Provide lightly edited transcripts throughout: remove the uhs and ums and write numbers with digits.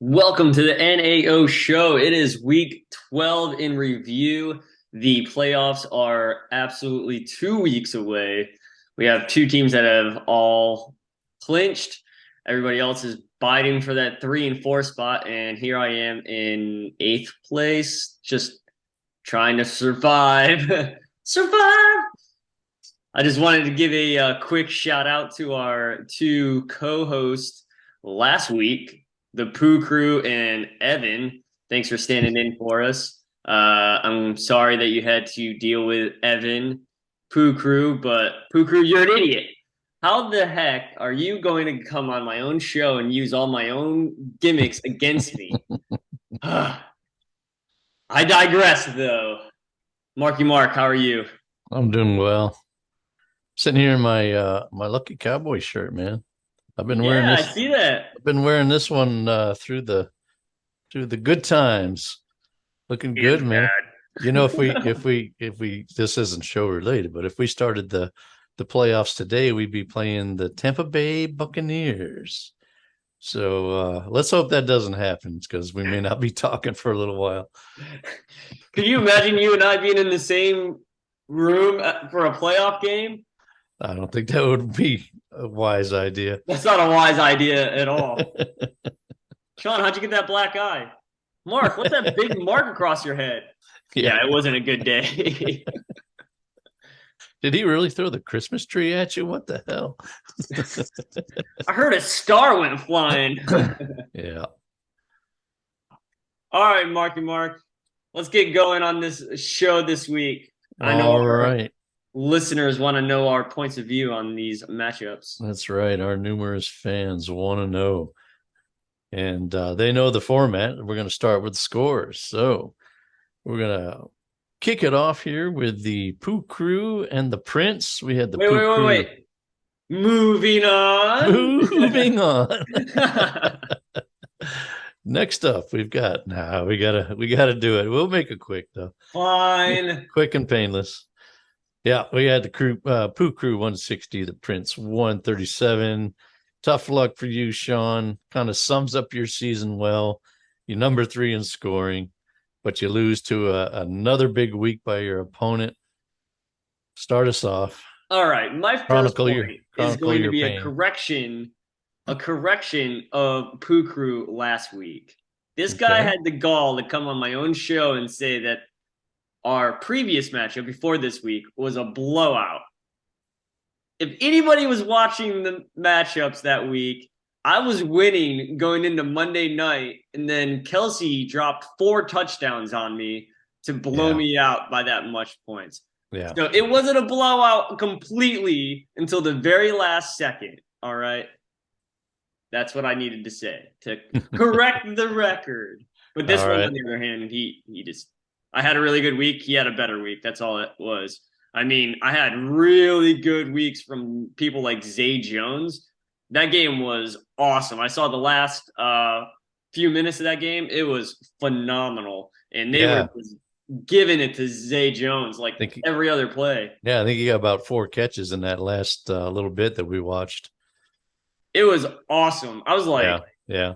Welcome to the NAO show. It is week 12 in review. The playoffs are absolutely 2 weeks away. We have two teams that have all clinched. Everybody else is biting for that 3 and 4 spot. And here I am in eighth place, just trying to survive. Survive! I just wanted to give a quick shout out to our two co-hosts last week, the Pooh Crew and Evan. Thanks for standing in for us. I'm sorry that you had to deal with Evan, Pooh Crew, but Pooh Crew, you're an idiot. How the heck are you going to come on my own show and use all my own gimmicks against me? I digress, though. Marky Mark, how are you? I'm doing well. Sitting here in my lucky cowboy shirt, man. I've been wearing Yeah, I this see that. I've been wearing this one through the good times. Looking good, And man. You know, if we this isn't show related, but if we started the playoffs today, we'd be playing the Tampa Bay Buccaneers. So let's hope that doesn't happen because we may not be talking for a little while. Could you imagine you and I being in the same room for a playoff game? I don't think that would be a wise idea. That's not a wise idea at all. Sean, how'd you get that black eye? Mark, what's that big mark across your head? Yeah. Yeah, it wasn't a good day. Did he really throw the Christmas tree at you? What the hell? I heard a star went flying. Yeah. All right, Marky Mark, let's get going on this show this week. I know All our right. listeners want to know our points of view on these matchups. That's right. Our numerous fans want to know. And they know the format. We're going to start with the scores. So we're going to kick it off here with the Pooh Crew and the Prince. We had the Wait, Pooh wait, wait, Crew wait. Moving on. moving on. Next up, we've got we gotta do it. We'll make it quick though. Fine. Quick and painless. Yeah, we had the Pooh Crew 160, the Prince 137. Tough luck for you, Sean. Kind of sums up your season well. You number three in scoring, but you lose to another big week by your opponent. Start us off. All right. My first Chronicle your point is chronicle going to your be pain. a correction of Poo Crew last week. This guy Okay. had the gall to come on my own show and say that our previous matchup before this week was a blowout. If anybody was watching the matchups that week, I was winning going into Monday night, and then Kelsey dropped 4 touchdowns on me to blow Yeah. me out by that much points. Yeah. So it wasn't a blowout completely until the very last second. All right. That's what I needed to say to correct the record. But this All one, on right. the other hand, he just I had a really good week. He had a better week. That's all it was. I mean, I had really good weeks from people like Zay Jones. That game was awesome. I saw the last few minutes of that game. It was phenomenal, and they were Yeah. just giving it to Zay Jones like Think every other play. yeah, I think he got about four catches in that last little bit that we watched. It was awesome. I was Yeah. like, Yeah.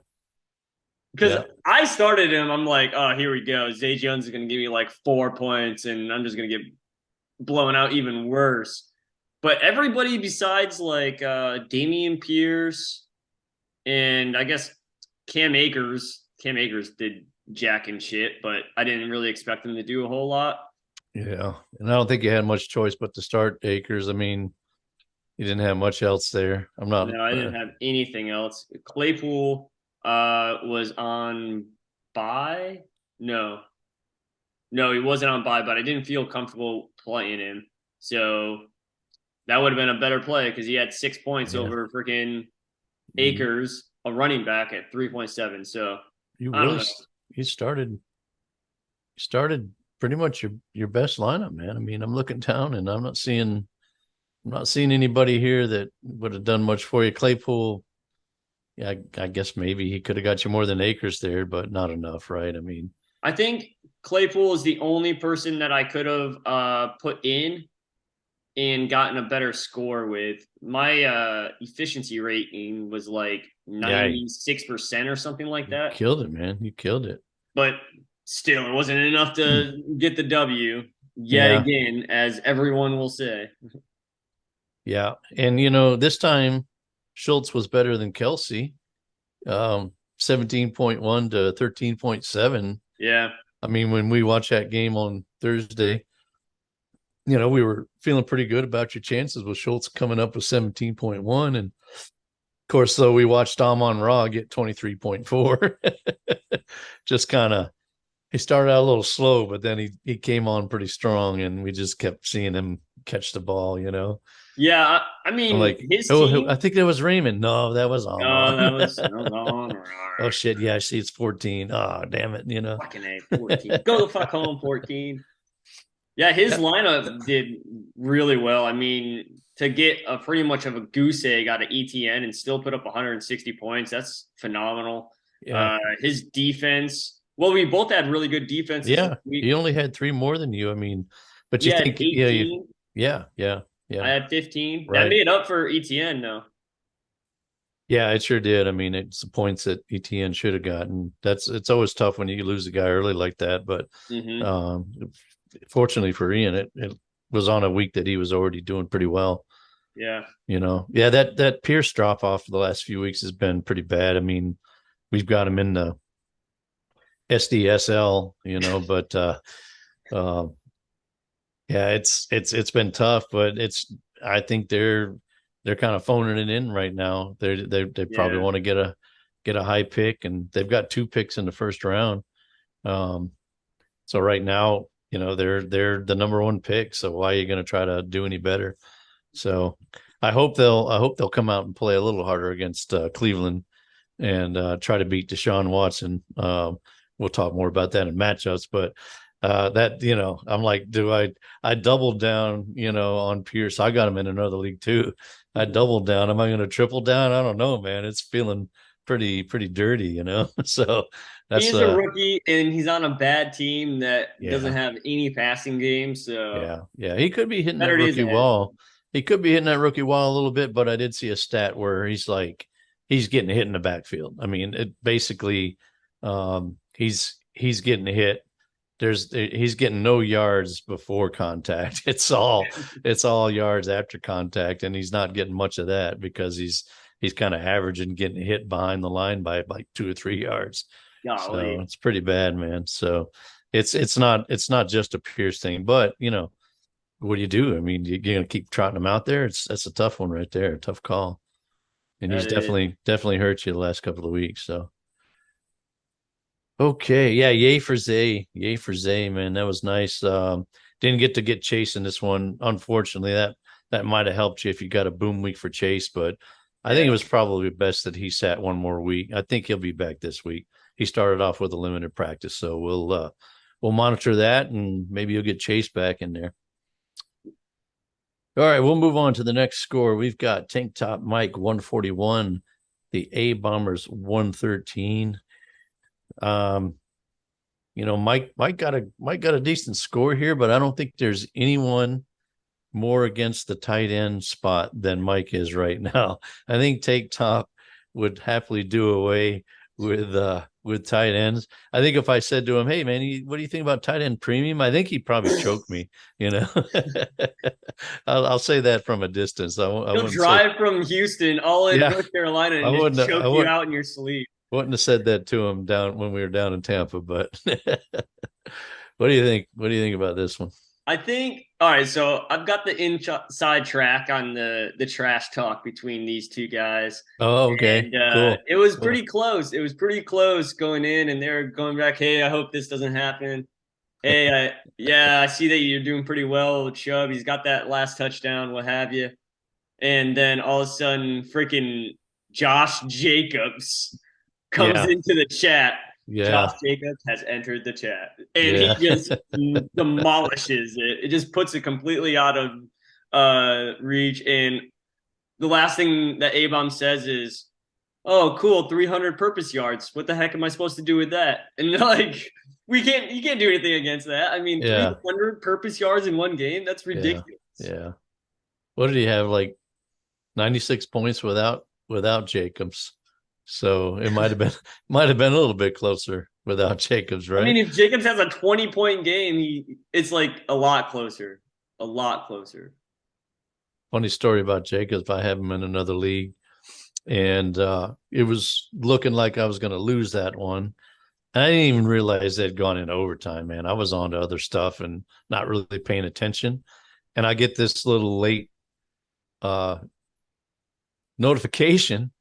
because Yeah. I started him. I'm like, oh, here we go. Zay Jones is going to give me like 4 points, and I'm just going to get blown out even worse. But everybody besides like Damian Pierce and I guess Cam Akers did jack and shit, but I didn't really expect him to do a whole lot. Yeah. And I don't think you had much choice but to start Akers. I mean, you didn't have much else there. I'm not No, I didn't have anything else. Claypool was on bye. No, no, he wasn't on bye, but I didn't feel comfortable playing him. So that would have been a better play because he had 6 points yeah. over freaking You, Akers, a running back at 3.7. So you I don't really know. you started pretty much your best lineup, man. I mean, I'm looking down and I'm not seeing anybody here that would have done much for you. Claypool, yeah, I guess maybe he could have got you more than Akers there, but not enough, right? I mean, I think Claypool is the only person that I could have put in. and gotten a better score with. My efficiency rating was like Yeah, 96% or something like you that. killed it, man. You killed it. But still, it wasn't enough to get the W yet Yeah, again, as everyone will say. yeah. And this time Schultz was better than Kelsey. 17.1 to 13.7. Yeah. I mean, when we watched that game on Thursday, we were feeling pretty good about your chances with Schultz coming up with 17.1. And of course, though, we watched Amon Ra get 23.4. Just kind of, he started out a little slow, but then he came on pretty strong, and we just kept seeing him catch the ball. Yeah. I I'm mean, like, his oh, I team. think that was Raymond. No, that was Oh, Amon. that was on. Oh shit, yeah, I see it's 14. Oh, damn it. Fucking A, 14. Go the fuck home, 14. Yeah, his Yeah, lineup did really well. I mean, to get a pretty much of a goose egg out of ETN and still put up 160 points, that's phenomenal. yeah, His defense, well, we both had really good defenses this yeah. week. He only had three more than you. I mean, but He you had think, yeah, 18. I yeah, had 15. That right. made up for ETN, though. Yeah, it sure did. I mean, it's the points that ETN should have gotten. It's always tough when you lose a guy early like that. But Hmm. um, fortunately for Ian, it was on a week that he was already doing pretty well. Yeah. Yeah, that Pierce drop off the last few weeks has been pretty bad. I mean, we've got him in the SDSL, but uh, yeah, it's been tough, but I think they're kind of phoning it in right now. They probably Yeah. want to get a high pick, and they've got two picks in the first round. Um, so right now, they're the number one pick. So why are you going to try to do any better? So I hope they'll come out and play a little harder against Cleveland and try to beat Deshaun Watson. We'll talk more about that in matchups, but that I'm like, I doubled down, on Pierce. I got him in another league too. I doubled down. Am I going to triple down? I don't know, man. It's feeling pretty dirty. So He that's is a rookie, and he's on a bad team that doesn't yeah, have any passing game. So yeah. He could be hitting that better days rookie ahead. wall. He could be hitting that rookie wall a little bit, but I did see a stat where he's getting hit in the backfield. I mean, it basically he's getting hit. He's getting no yards before contact. It's all yards after contact, and he's not getting much of that because he's kind of averaging getting hit behind the line by like 2 or 3 yards. So Golly. it's pretty bad, man. So it's not just a Pierce thing, but what do you do? I mean, you're gonna keep trotting him out there. That's a tough one right there, a tough call. And That he's is. definitely hurt you the last couple of weeks. So okay, yeah, yay for Zay, man. That was nice. Didn't get to get Chase in this one, unfortunately. That might have helped you if you got a boom week for Chase, but I think it Yeah. was probably best that he sat one more week. I think he'll be back this week. He started off with a limited practice, so we'll monitor that, and maybe you'll get Chase back in there. All right, we'll move on to the next score. We've got Tank Top Mike 141, the A Bombers 113. Um, Mike got a decent score here, but I don't think there's anyone more against the tight end spot than Mike is right now. I think Take Top would happily do away with tight ends. I think if I said to him, "Hey man, what do you think about tight end premium?" I think he'd probably choke me. You know, I'll say that from a distance. I He'll wouldn't say, drive from Houston all in yeah, North Carolina I and just wouldn't, choke I you wouldn't, out in your sleep. wouldn't have said that to him down when we were down in Tampa. But what do you think? What do you think about this one? I think all right, so I've got the inside track on the trash talk between these two guys. Oh, okay, And cool, it was cool. pretty close. It was pretty close going in, and they're going back, hey, I hope this doesn't happen. Hey, yeah, I see that you're doing pretty well with Chubb. He's got that last touchdown, what have you. And then all of a sudden, freaking Josh Jacobs comes Yeah, into the chat. Josh yeah, Jacobs has entered the chat, and he yeah, just demolishes it. It just puts it completely out of reach. And the last thing that Abom says is, "Oh, cool, 300 purpose yards. What the heck am I supposed to do with that?" And like, you can't do anything against that. I mean, yeah, 300 purpose yards in one game. That's yeah, ridiculous. yeah. what did he have? Like 96 points without Jacobs. So it might have been a little bit closer without Jacobs, I mean, right? if Jacobs has a 20-point game, it's like a lot closer. A lot closer. Funny story about Jacobs. I have him in another league, and it was looking like I was going to lose that one. I didn't even realize they'd gone into overtime, man. I was on to other stuff and not really paying attention. And I get this little late uh, notification,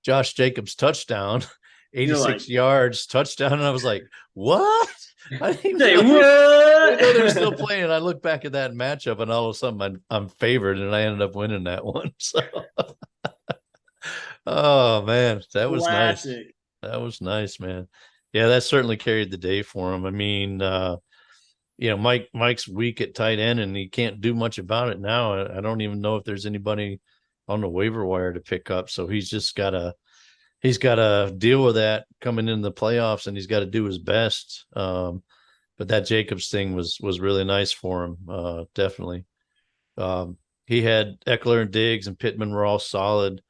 Josh Jacobs touchdown, You're like, 86 yards, touchdown. And I was like, what? I didn't even say know they were still what? playing. I look back at that matchup and all of a sudden I'm favored and I ended up winning that one. So, oh man, that was nice. Classic. That was nice, man. Yeah, that certainly carried the day for him. I mean, Mike's weak at tight end and he can't do much about it now. I don't even know if there's anybody on the waiver wire to pick up. So he's got to deal with that coming into the playoffs, and he's got to do his best. But that Jacobs thing was really nice for him, definitely. He had Eckler and Diggs and Pittman were all solid.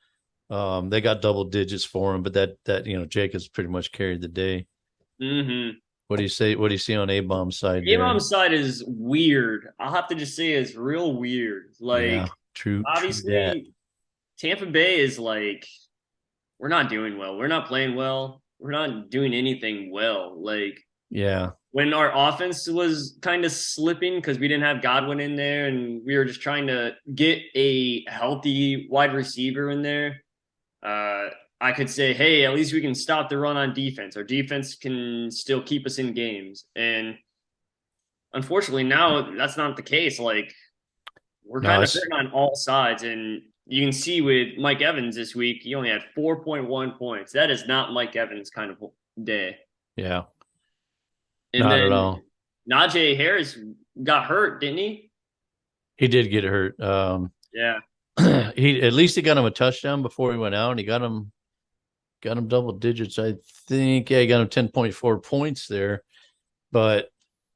They got double digits for him, but that Jacobs pretty much carried the day. Mm-hmm. What do you say? What do you see on A bomb's side there? A side is weird. I'll have to just say it's real weird. Yeah, Like, true that. obviously, Tampa Bay is like, we're not doing well. We're not playing well. We're not doing anything well. Like, Yeah, when our offense was kind of slipping because we didn't have Godwin in there and we were just trying to get a healthy wide receiver in there, uh, I could say, hey, at least we can stop the run on defense. Our defense can still keep us in games. And unfortunately, now that's not the case. Like, we're no, kind of it's hurting on all sides. And you can see with Mike Evans this week, he only had 4.1 points. That is not Mike Evans kind of day. yeah, And not at then all. Najee Harris got hurt, didn't he? He did get hurt. Yeah. He at least he got him a touchdown before he went out, and he got him double digits. I think. Yeah, he got him 10.4 points there. But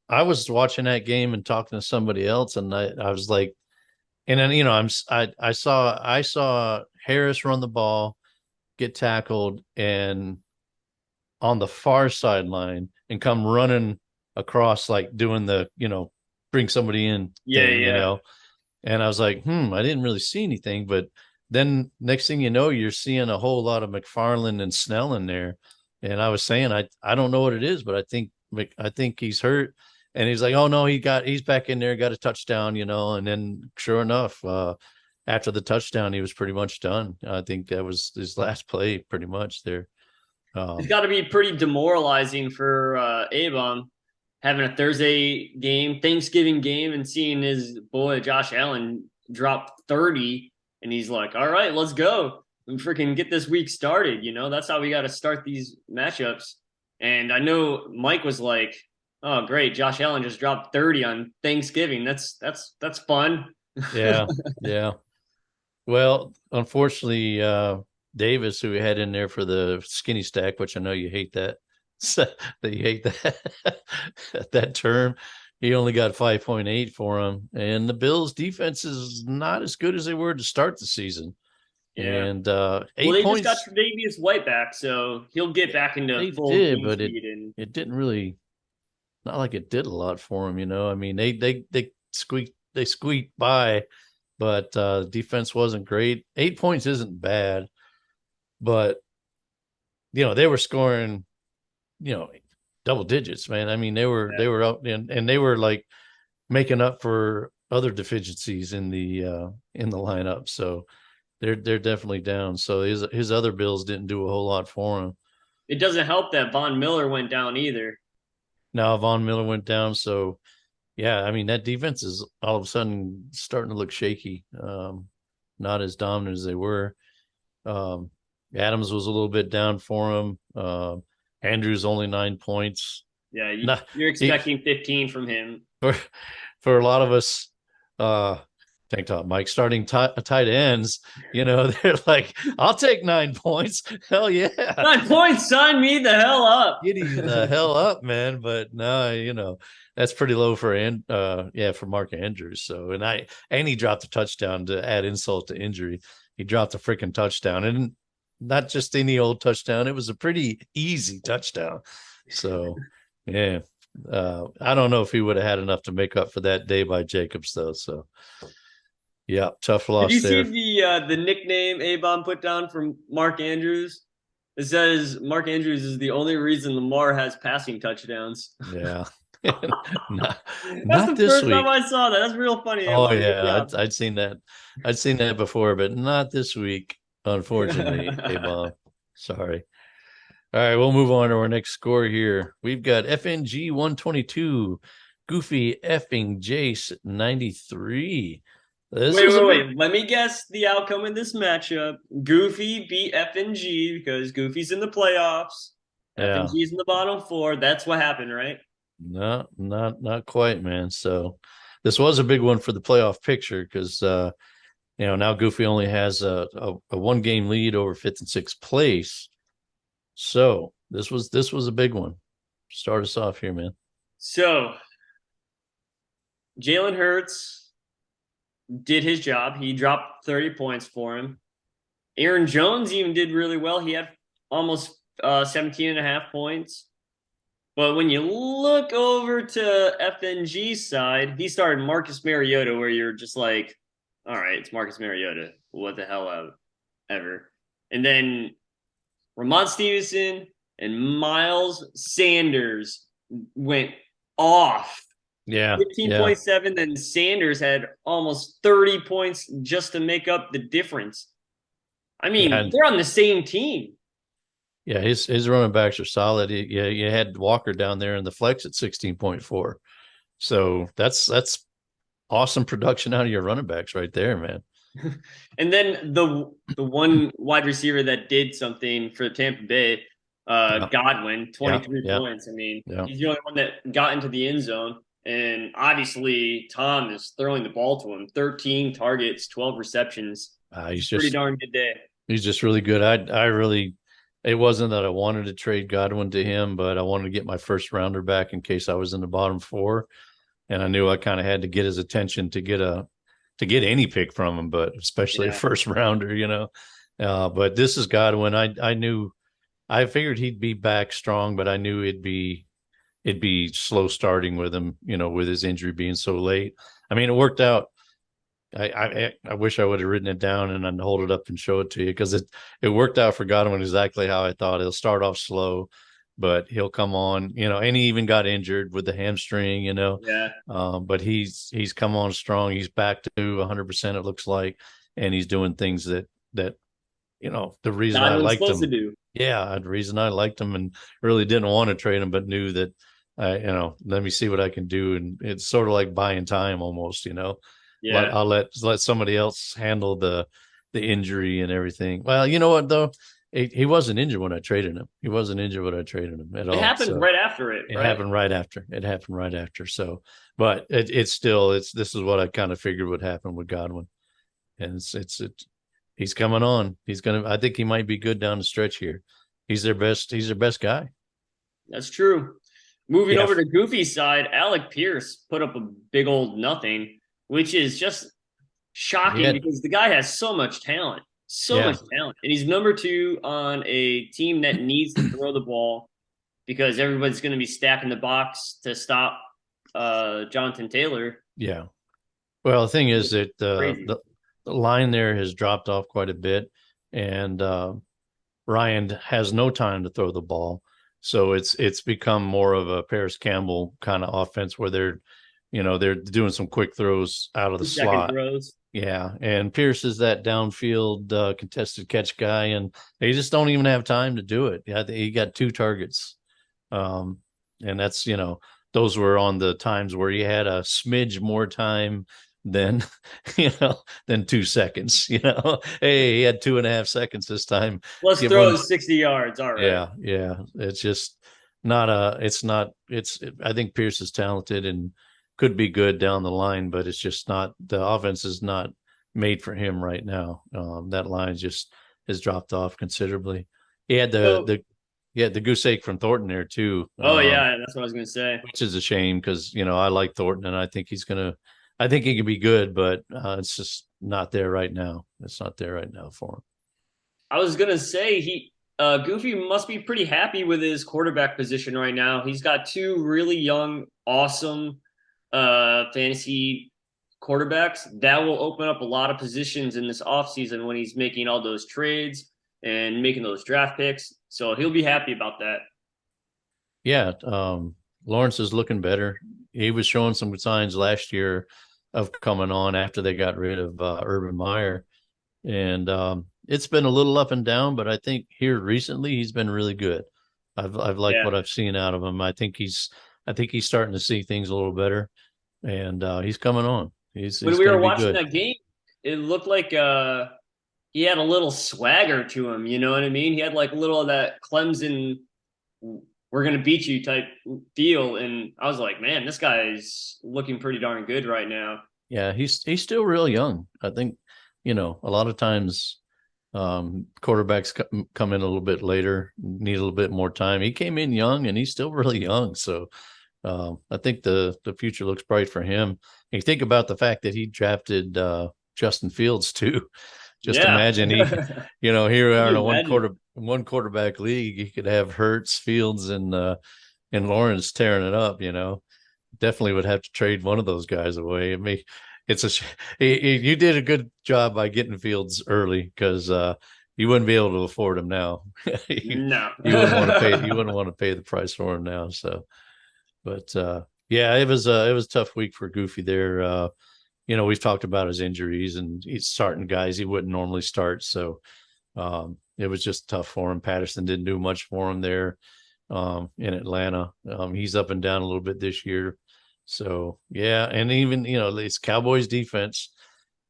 I was watching that game and talking to somebody else, and I was like, and then I saw Harris run the ball, get tackled, and on the far sideline and come running across like doing the bring somebody in Yeah, thing, yeah. and I was like, I didn't really see anything, but then next thing you know, you're seeing a whole lot of McFarland and Snell in there, and I was saying I don't know what it is, but I think he's hurt, and he's like, oh no, he's back in there, got a touchdown, and then sure enough, after the touchdown, he was pretty much done. I think that was his last play, pretty much there. It's Um, got to be pretty demoralizing for Avon having a Thursday game, Thanksgiving game, and seeing his boy Josh Allen drop 30. And he's like, all right, let's go and freaking get this week started. That's how we got to start these matchups. And I know Mike was like, oh, great. Josh Allen just dropped 30 on Thanksgiving. That's fun. yeah, yeah. Well, unfortunately, Davis, who we had in there for the skinny stack, which I know you hate that, that you hate that that term, he only got 5.8 for him. And the Bills' defense is not as good as they were to start the season. Yeah. And Well, eight they just got points, Tre'Davious White back, so he'll get back into they full did, game but it speed. And it didn't really, not like it did a lot for him. I mean, they squeaked by, but defense wasn't great. 8 points isn't bad, but they were scoring, you know, double digits, man. I mean, they were yeah. they were up and they were like making up for other deficiencies in the lineup. So they're definitely down. So his other Bills didn't do a whole lot for him. It doesn't help that Von Miller went down either. Now Von Miller went down, so yeah, I mean that defense is all of a sudden starting to look shaky. Not as dominant as they were. Um, Adams was a little bit down for him. Andrews only 9 points. Yeah, Not you're he, expecting 15 from him. for for a lot of us. Uh, Tank top Mike starting tight ends, they're like, I'll take 9 points. Hell yeah. 9 points, sign me the hell up. Giddy the hell up, man. But no, that's pretty low for for Mark Andrews. So and he dropped a touchdown to add insult to injury. He dropped a freaking touchdown, and not just any old touchdown. It was a pretty easy touchdown. So yeah. I don't know if he would have had enough to make up for that day by Jacobs though. So yeah, tough Did you loss see there. the nickname A-Bomb put down from Mark Andrews? It says Mark Andrews is the only reason Lamar has passing touchdowns. Yeah. not, That's not the this first time week. I saw that. That's real funny, Oh A-Bomb. Good yeah, job. I'd seen that. I'd seen that before, but not this week, unfortunately. Hey, Bob. Sorry. All right, we'll move on to our next score here. We've got FNG 122, Goofy effing Jace 93. This Wait, was a wait, big. wait. Let me guess the outcome of this matchup. Goofy beat FNG because Goofy's in the playoffs. Yeah. FNG's in the bottom four. That's what happened, right? No, not quite, man. So this was a big one for the playoff picture because now Goofy only has a 1 game lead over fifth and sixth place. So this was a big one. Start us off here, man. So Jalen Hurts did his job. He dropped 30 points for him. Aaron Jones even did really well. He had almost 17 and a half points. But when you look over to FNG's side, he started Marcus Mariota, where you're just like, all right, it's Marcus Mariota. What the hell ever. And then Ramon Stevenson and Miles Sanders went off. Yeah, yeah, 15.7, then Sanders had almost 30 points just to make up the difference. I yeah, mean, they're on the same team. yeah. His running backs are solid. Yeah, you had Walker down there in the flex at 16.4. So that's awesome production out of your running backs right there, man. And then the one wide receiver that did something for Tampa Bay, Yeah, Godwin, yeah, 23 yeah, points. I mean, yeah. he's the only one that got into the end zone. And obviously, Tom is throwing the ball to him. 13 targets, 12 receptions. He's Pretty just darn good day. he's just really good. I really it wasn't that I wanted to trade Godwin to him, but I wanted to get my first rounder back in case I was in the bottom four. And I knew I kind of had to get his attention to get any pick from him, but especially a Yeah. first rounder. But this is Godwin. I figured he'd be back strong, but I knew it'd be slow starting with him, with his injury being so late. I mean, it worked out. I wish I would have written it down and I'd hold it up and show it to you because it worked out for Godwin exactly how I thought. He'll start off slow, but he'll come on, and he even got injured with the hamstring. Yeah. But he's come on strong. He's back to 100%. It looks like, and he's doing things that the reason I Godwin's liked supposed to him. do. Yeah, the reason I liked him and really didn't want to trade him, but knew that let me see what I can do, and it's sort of like buying time almost. Yeah. I'll let somebody else handle the injury and everything. Well, you know what though, he wasn't injured when I traded him. He wasn't injured when I traded him at It all. happened So right after it, it right? happened right after. It happened right after. So, but it's still this is what I kind of figured would happen with Godwin, and he's coming on. I think he might be good down the stretch here. He's their best. He's their best guy. That's true. Moving Yeah, over to Goofy's side, Alec Pierce put up a big old nothing, which is just he shocking had. because the guy has so much talent, so Yeah, much talent. And he's number two on a team that needs to throw the ball because everybody's going to be stacking the box to stop Jonathan Taylor. yeah. Well, the thing is that Crazy. the line there has dropped off quite a bit, and Ryan has no time to throw the ball. So it's become more of a Paris Campbell kind of offense where they're doing some quick throws out of the 2 second slot. throws. Yeah, and Pierce is that downfield contested catch guy, and they just don't even have time to do it. Yeah, he got 2 targets, and those were on the times where he had a smidge more time than than 2 seconds. Hey, he had 2.5 seconds this time. Plus Give one. throws 60 yards. All right. Yeah, yeah. It's just not a. It's not. I think Pierce is talented, and could be good down the line, but it's just not, the offense is not made for him right now. That line just has dropped off considerably. He had So, the goose egg from Thornton there too, oh yeah, that's what I was gonna say. which is a shame because I like Thornton and I think he can be good, but it's just not there right now. It's not there right now for him. I was gonna say Goofy must be pretty happy with his quarterback position right now. He's got two really young, awesome fantasy quarterbacks that will open up a lot of positions in this offseason when he's making all those trades and making those draft picks. So he'll be happy about that. Yeah, Lawrence is looking better. He was showing some signs last year of coming on after they got rid of Urban Meyer, and it's been a little up and down. But I think here recently he's been really good. I've liked Yeah. what I've seen out of him. I think he's starting to see things a little better, and he's coming on. When He's we going were to be watching good. that game, it looked like he had a little swagger to him, you know what I mean? He had like a little of that Clemson we're gonna beat you type deal. And I was like, man, this guy's looking pretty darn good right now. Yeah, he's still real young. I think a lot of times quarterbacks come in a little bit later, need a little bit more time. He came in young, and he's still really young. So I think the future looks bright for him. And you think about the fact that he drafted Justin Fields too. Just Yeah. imagine here we Can are in you a imagine? one quarterback league. You could have Hurts, Fields, and Lawrence tearing it up. Definitely would have to trade one of those guys away. I mean, it's you did a good job by getting Fields early because you wouldn't be able to afford him now. you, No. you wouldn't want to pay the price for him now. So, but yeah, it was a tough week for Goofy there. We've talked about his injuries and he's starting guys he wouldn't normally start. So it was just tough for him. Patterson didn't do much for him there in Atlanta. He's up and down a little bit this year. So yeah, and even this Cowboys defense,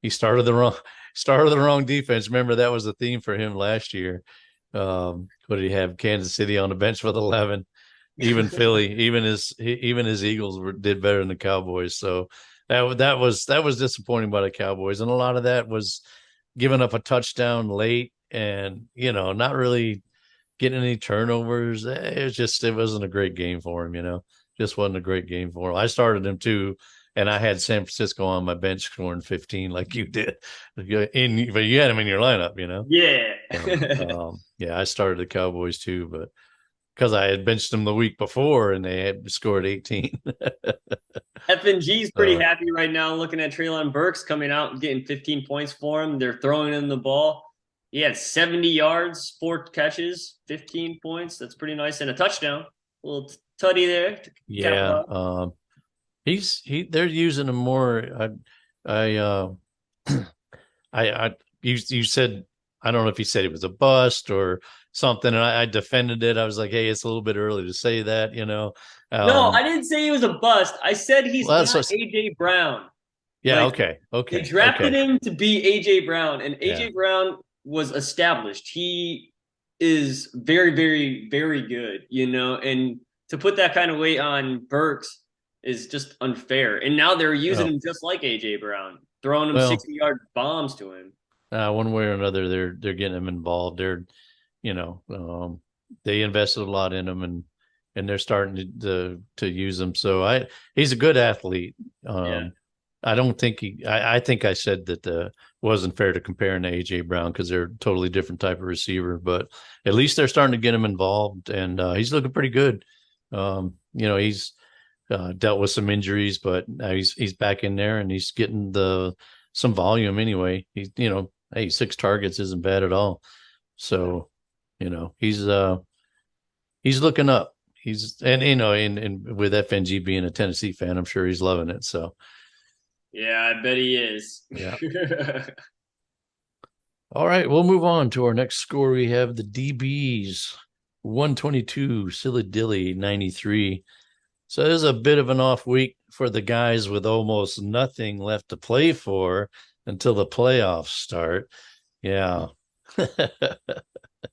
he started the wrong defense. Remember that was the theme for him last year. What did he have? Kansas City on the bench with 11. Even Philly, even his Eagles did better than the Cowboys. So that was disappointing by the Cowboys, and a lot of that was giving up a touchdown late, and not really getting any turnovers. It wasn't a great game for him. Just wasn't a great game for him. I started him too, and I had San Francisco on my bench scoring 15 like you did. But you had him in your lineup. Yeah. So, yeah, I started the Cowboys too, but because I had benched them the week before and they had scored 18. FNG's pretty So happy right now looking at Traylon Burks coming out and getting 15 points for him. They're throwing him the ball. He had 70 yards, 4 catches, 15 points. That's pretty nice. And a touchdown. A little tutty there to cap it yeah, off. they're using him more. I you said, I don't know if you said it was a bust or something, and I defended it. I was like, hey, it's a little bit early to say that. No, Um, I didn't say he was a bust. I said he's well, not AJ Brown. yeah, Like okay, they okay, drafted okay, him to be AJ Brown, and yeah. AJ Brown was established. He is very, very, very good, and to put that kind of weight on Burks is just unfair. And now they're using Oh, him just like AJ Brown, throwing him well, 60-yard bombs to him. one way or another, they're getting him involved. You know, um, they invested a lot in him, and they're starting to use him. So he's a good athlete. Yeah. I don't think I think I said that wasn't fair to compare him to AJ Brown because they're a totally different type of receiver. But at least they're starting to get him involved, and he's looking pretty good. He's dealt with some injuries, but now he's back in there and he's getting some volume anyway. Hey, 6 targets isn't bad at all. So, he's looking up. He's and and with FNG being a Tennessee fan, I'm sure he's loving it. So Yeah, I bet he is. yeah. All right, we'll move on to our next score. We have the DBs 122, Silly Dilly 93. So this is a bit of an off week for the guys with almost nothing left to play for until the playoffs start. Yeah.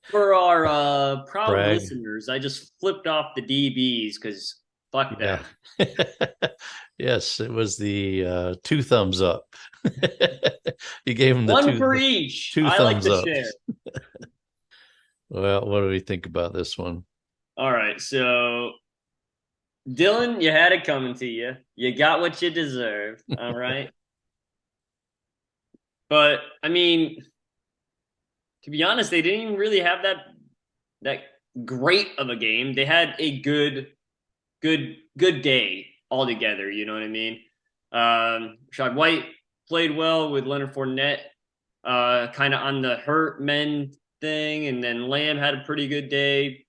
For our proud Brag. listeners, I just flipped off the DBs because Fuck Yeah. them. Yes, it was the two thumbs up. He gave him the One for each. two I like thumbs to up. share. Well, what do we think about this one? All right, so Dylan, you had it coming to you. You got what you deserved. All right. But I mean, to be honest, they didn't even really have that great of a game. They had a good day altogether. You know what I mean? Rashad White played well with Leonard Fournette, kind of on the hurt men thing, and then Lamb had a pretty good day,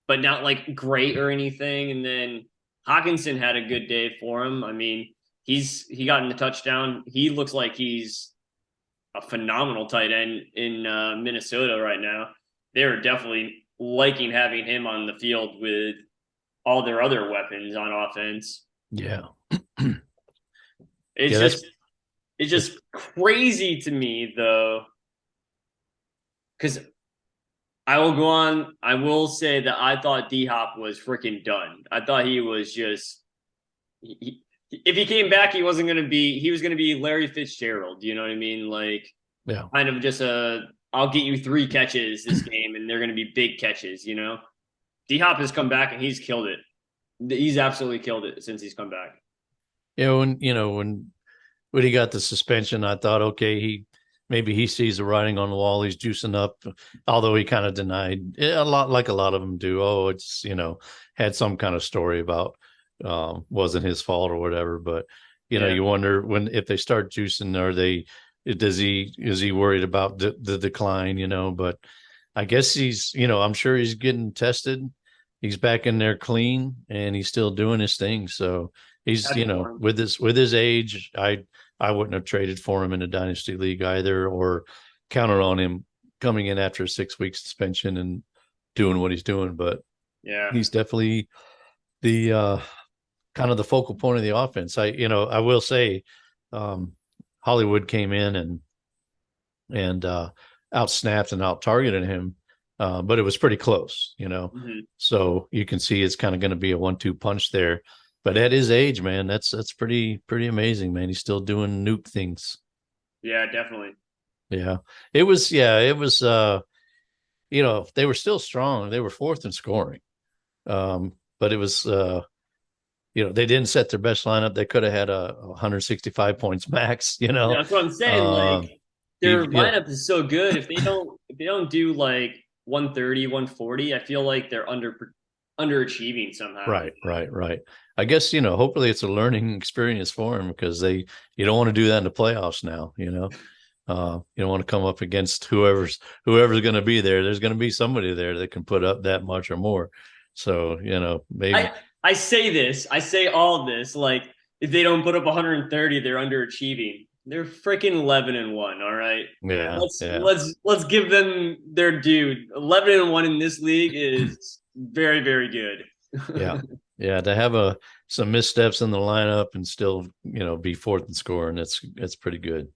but not like great or anything. And then Hawkinson had a good day for him. I mean, he got in the touchdown. He looks like he's a phenomenal tight end in Minnesota right now. They're definitely liking having him on the field with all their other weapons on offense. Yeah. It's Yeah, just it's just crazy to me though, because I will say that I thought D Hop was freaking done. I thought he was just if he came back, he was gonna be Larry Fitzgerald. You know what I mean? Like yeah. kind of just I'll get you 3 catches this game, and they're gonna be big catches. You know, D Hop has come back and he's killed it. He's absolutely killed it since he's come back. Yeah, when he got the suspension, I thought, okay, maybe he sees the writing on the wall. He's juicing up, although he kind of denied a lot, like a lot of them do. Oh, it's had some kind of story about wasn't his fault or whatever. But Yeah, you wonder if they start juicing, is he worried about the decline? But I guess I'm sure he's getting tested. He's back in there clean, and he's still doing his thing. So he's that's for him. with his age, I wouldn't have traded for him in a dynasty league either, or counted on him coming in after a 6 week suspension and doing what he's doing. But Yeah, he's definitely the kind of the focal point of the offense. I will say, Hollywood came in and out snapped and out targeted him. But it was pretty close. hmm So you can see it's kind of going to be a 1-2 punch there. But at his age, man, that's pretty amazing, man. He's still doing nuke things. yeah, definitely. Yeah. It was they were still strong. They were fourth in scoring. But it was they didn't set their best lineup. They could have had a 165 points max. Yeah, that's what I'm saying. Um Like you, their you know, lineup is so good. If they don't do like 130, 140, I feel like they're underachieving somehow. Right. I guess, hopefully it's a learning experience for him because you don't want to do that in the playoffs now. You don't want to come up against whoever's going to be there. There's going to be somebody there that can put up that much or more. So, maybe. I say all this like if they don't put up 130, they're underachieving. They're freaking 11-1. All right, Yeah, let's yeah, let's let's give them their due. 11-1 in this league is very very good. yeah, yeah. To have some missteps in the lineup and still, be fourth in scoring, that's pretty good.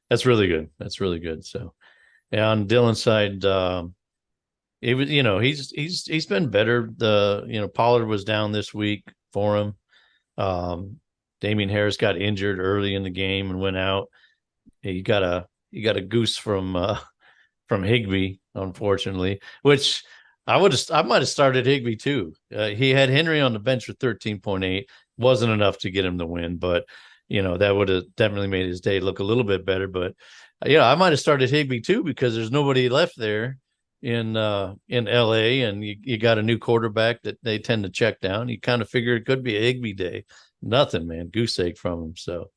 That's really good. That's really good. So, yeah, on Dylan's side, it was, he's been better. Pollard was down this week for him. Um, Damian Harris got injured early in the game and went out. He got a goose from Higbee, unfortunately, which I might have started Higbee too. He had Henry on the bench for 13.8, wasn't enough to get him the win, but that would have definitely made his day look a little bit better. But I might have started Higbee too because there's nobody left there in LA, and you got a new quarterback that they tend to check down. You kind of figure it could be a Higbee day. Nothing, man, goose egg from him. So,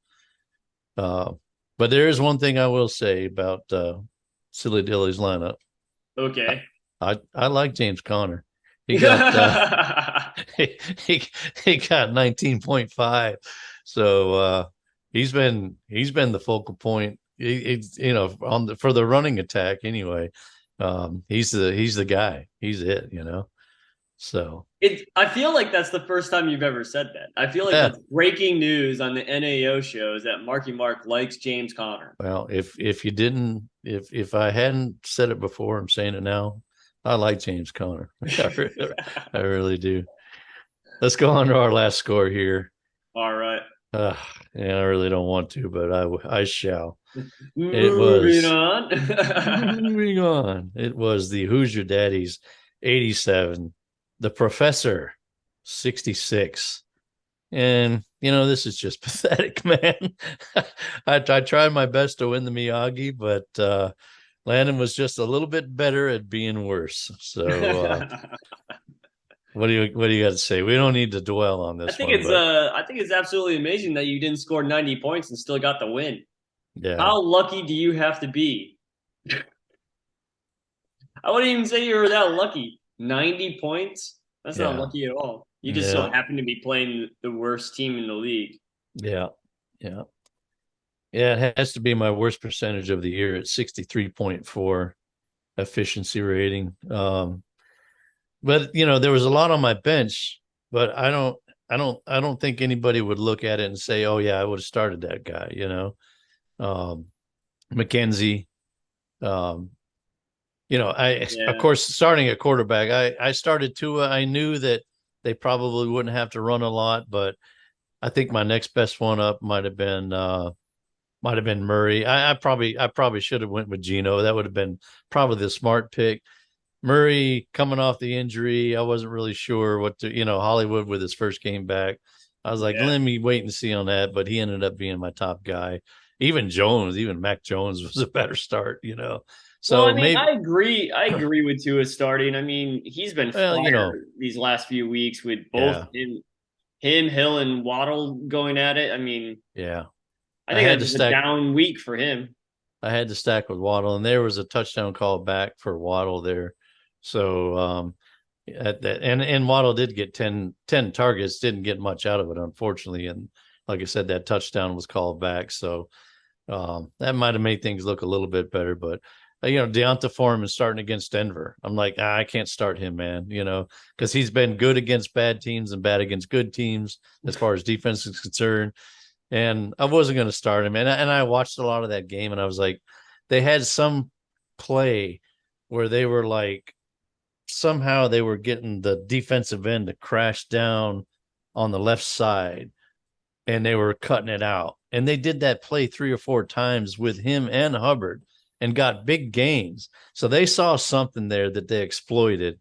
uh, but there is one thing I will say about Silly Dilly's lineup. Okay. I like James Conner. He got he got 19.5. So he's been the focal point. He's for the running attack anyway. He's the guy. He's it. So I feel like that's the first time you've ever said that. I feel like yeah. that's breaking news on the NAO shows that Marky Mark likes James Conner. Well, if you didn't, if I hadn't said it before, I'm saying it now. I like James Conner. I really do. let's go on to our last score here. All right. Uh, yeah, I really don't want to, but I shall. It Moving was on. moving on. It was the Hoosier Daddies 87, the Professor 66. And this is just pathetic, man. I tried my best to win the Miyagi, but Landon was just a little bit better at being worse. So what do you got to say? We don't need to dwell on this one, but I think it's absolutely amazing that you didn't score 90 points and still got the win. yeah, How lucky do you have to be? I wouldn't even say you were that lucky. 90 points? That's not yeah, lucky at all. You just so yeah, happen to be playing the worst team in the league. yeah, yeah. Yeah, it has to be my worst percentage of the year at 63.4 efficiency rating. But there was a lot on my bench, but I don't think anybody would look at it and say, "Oh yeah, I would have started that guy." Um, McKenzie, um, I of Yeah. course starting at quarterback, I started Tua. I knew that they probably wouldn't have to run a lot, but I think my next best one up might have been Murray. I probably should have went with Gino. That would have been probably the smart pick. Murray coming off the injury, I wasn't really sure what to, Hollywood with his first game back. I was like, Yeah. let me wait and see on that, but he ended up being my top guy. Even Mac Jones was a better start. Well, I So mean, maybe, I agree. I agree with Tua starting. I mean, he's been well, fire these last few weeks with both yeah, him, Hill, and Waddle going at it. I mean, yeah. I I think had that to was a stack. down week for him. I had to stack with Waddle, and there was a touchdown call back for Waddle there. So at that, and Waddle did get 10 targets, didn't get much out of it, unfortunately. And like I said, that touchdown was called back. So that might have made things look a little bit better. But Deonta Foreman starting against Denver. I'm like, I can't start him, man. Because he's been good against bad teams and bad against good teams as far as defense is concerned. And I wasn't going to start him. And I watched a lot of that game, and I was like, they had some play where they were like, somehow they were getting the defensive end to crash down on the left side, and they were cutting it out. And they did that play 3 or 4 times with him and Hubbard and got big gains. So they saw something there that they exploited.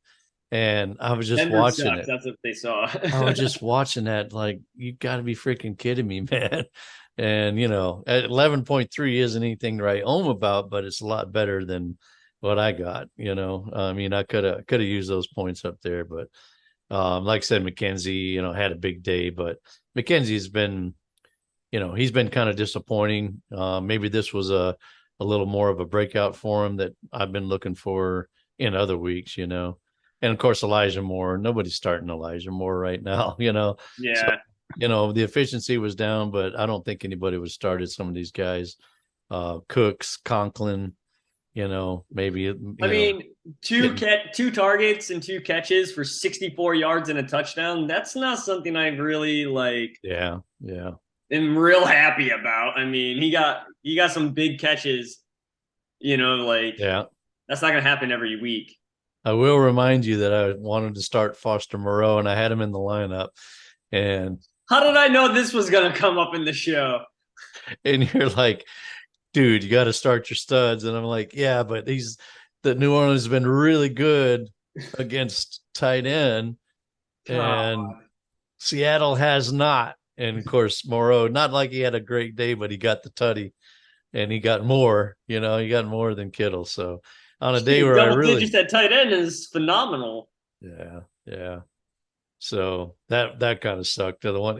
And I was just Denver watching sucks. it. That's what they saw. I was just watching that, like, you got to be freaking kidding me, man. And at 11.3 isn't anything to write home about, but it's a lot better than what I got. I mean, I could have used those points up there, but like I said, McKenzie, had a big day, but McKenzie's been, he's been kind of disappointing. Maybe this was a little more of a breakout for him that I've been looking for in other weeks. And of course, Elijah Moore. Nobody's starting Elijah Moore right now. So Yeah. the efficiency was down, but I don't think anybody would started some of these guys. Cooks, Conklin. Maybe I mean, getting two targets and two catches for 64 yards and a touchdown. That's not something I really like yeah, yeah, am real happy about. I mean, he got some big catches, like yeah. that's not gonna happen every week. I will remind you that I wanted to start Foster Moreau, and I had him in the lineup, and How did I know this was gonna come up in the show? you're like, dude, you got to start your studs. And I'm like, yeah, but the New Orleans has been really good against tight end, and God. Seattle has not. And of course, Moreau, not like he had a great day, but he got the tutty, and he got more. He got more than Kittle. So on a day where I Double really, digits at tight end is phenomenal. yeah, yeah. So that kind of sucked to the one.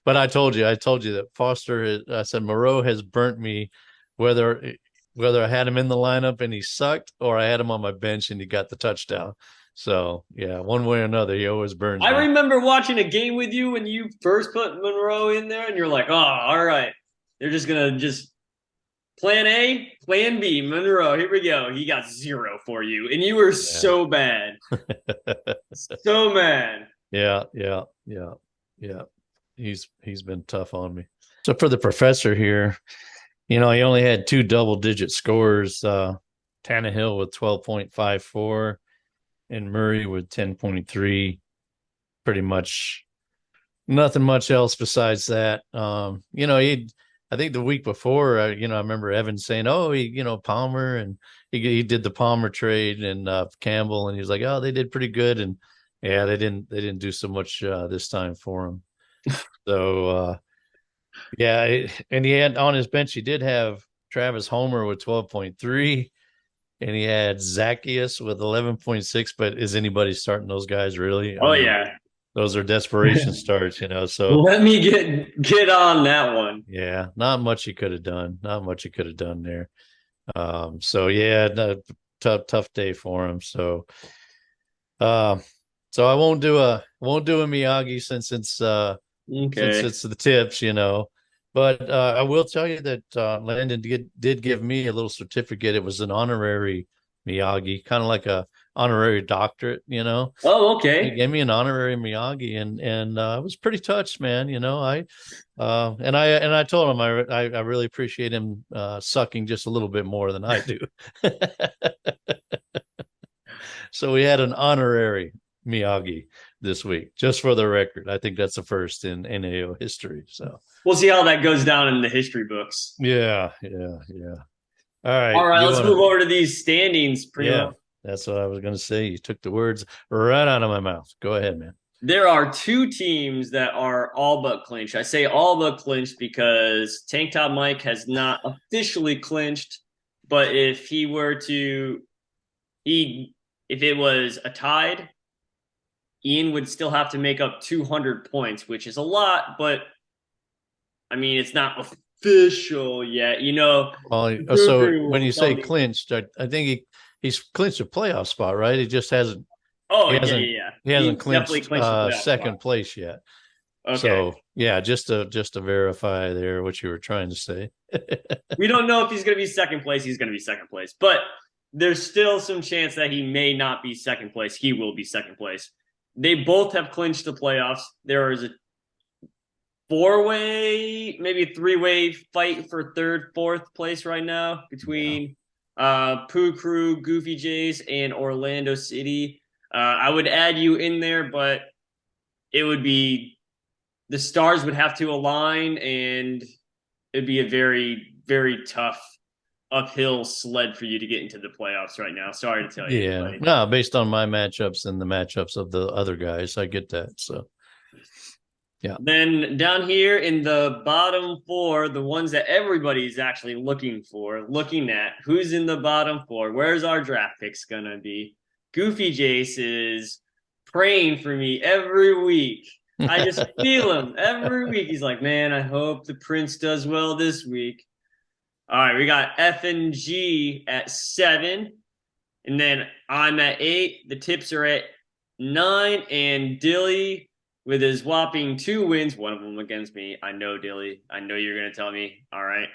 But I told you that I said Moreau has burnt me, whether whether I had him in the lineup and he sucked, or I had him on my bench and he got the touchdown. So yeah, one way or another, he always burns I me. remember watching a game with you when you first put Monroe in there, and you're like, "Oh, all right, they're just gonna just plan A, plan B, Monroe. Here we go." He got zero for you, and you were Yeah. so bad, so mad. Yeah, yeah, yeah, yeah. He's been tough on me. So for the professor here, he only had two double digit scores. Tannehill with 12.54 and Murray with 10.3. Pretty much Nothing much else besides that. He I think the week before, I remember Evan saying, "Oh, Palmer," and he did the Palmer trade and Campbell, and he was like, "Oh, they did pretty good," and yeah, they didn't do so much this time for him. So yeah, and he had on his bench, he did have Travis Homer with 12.3, and he had Zacchaeus with 11.6. But is anybody starting those guys really? I Oh mean, yeah. those are desperation starts. So Let me get on that one. yeah, not much he could have done. Not much he could have done there. So yeah, no, tough day for him. Uh, so I won't do a Miyagi since Okay. it's the tips. But I will tell you that Landon did give me a little certificate. It was an honorary Miyagi, kind of like a honorary doctorate. Oh, He okay. gave me an honorary Miyagi, and I was pretty touched, man. I told him I really appreciate him sucking just a little bit more than I do. So we had an honorary Miyagi this week, just for the record. I think that's the first in NAO history. So We'll see how that goes down in the history books. yeah, yeah, yeah. All All right, right, you let's want move to? over to these standings, Yeah, Primo. that's what I was going to say. You took the words right out of my mouth. Go ahead, man. There are two teams that are all but clinched. I say all but clinched because Tank Top Mike has not officially clinched, but he if it was a tied, Ian would still have to make up 200 points, which is a lot, but I mean, it's not official yet. Well, so Guru when will you tell say me. clinched, I think he's clinched a playoff spot, right? He just hasn't Oh, he yeah, hasn't yeah, yeah. he hasn't He definitely clinched clinched the playoff spot. second place yet. Okay. So yeah, just to verify there what you were trying to say. We don't know if he's going to be second place. He's going to be second place, but there's still some chance that he may not be second place. He will be second place. They both have clinched the playoffs. There is a four-way, maybe three-way fight for third, fourth place right now Yeah. between Pooh Crew, Goofy Jays, and Orlando City. I would add you in there, but it would be the stars would have to align, and it'd be a very, very tough uphill sled for you to get into the playoffs right now. Sorry to tell you, Yeah. buddy. No, based on my matchups and the matchups of the other guys, I get that. So yeah. Then down here in the bottom four, the ones that everybody's actually looking at, who's in the bottom four? Where's our draft picks gonna be? Goofy Jace is praying for me every week. I just feel him every week. He's like, man, I hope the Prince does well this week. All right, we got F and G at 7, and then I'm at 8. The tips are at 9, and Dilly with his whopping 2 wins, one of them against me. I know, Dilly. I know you're gonna tell me. All right,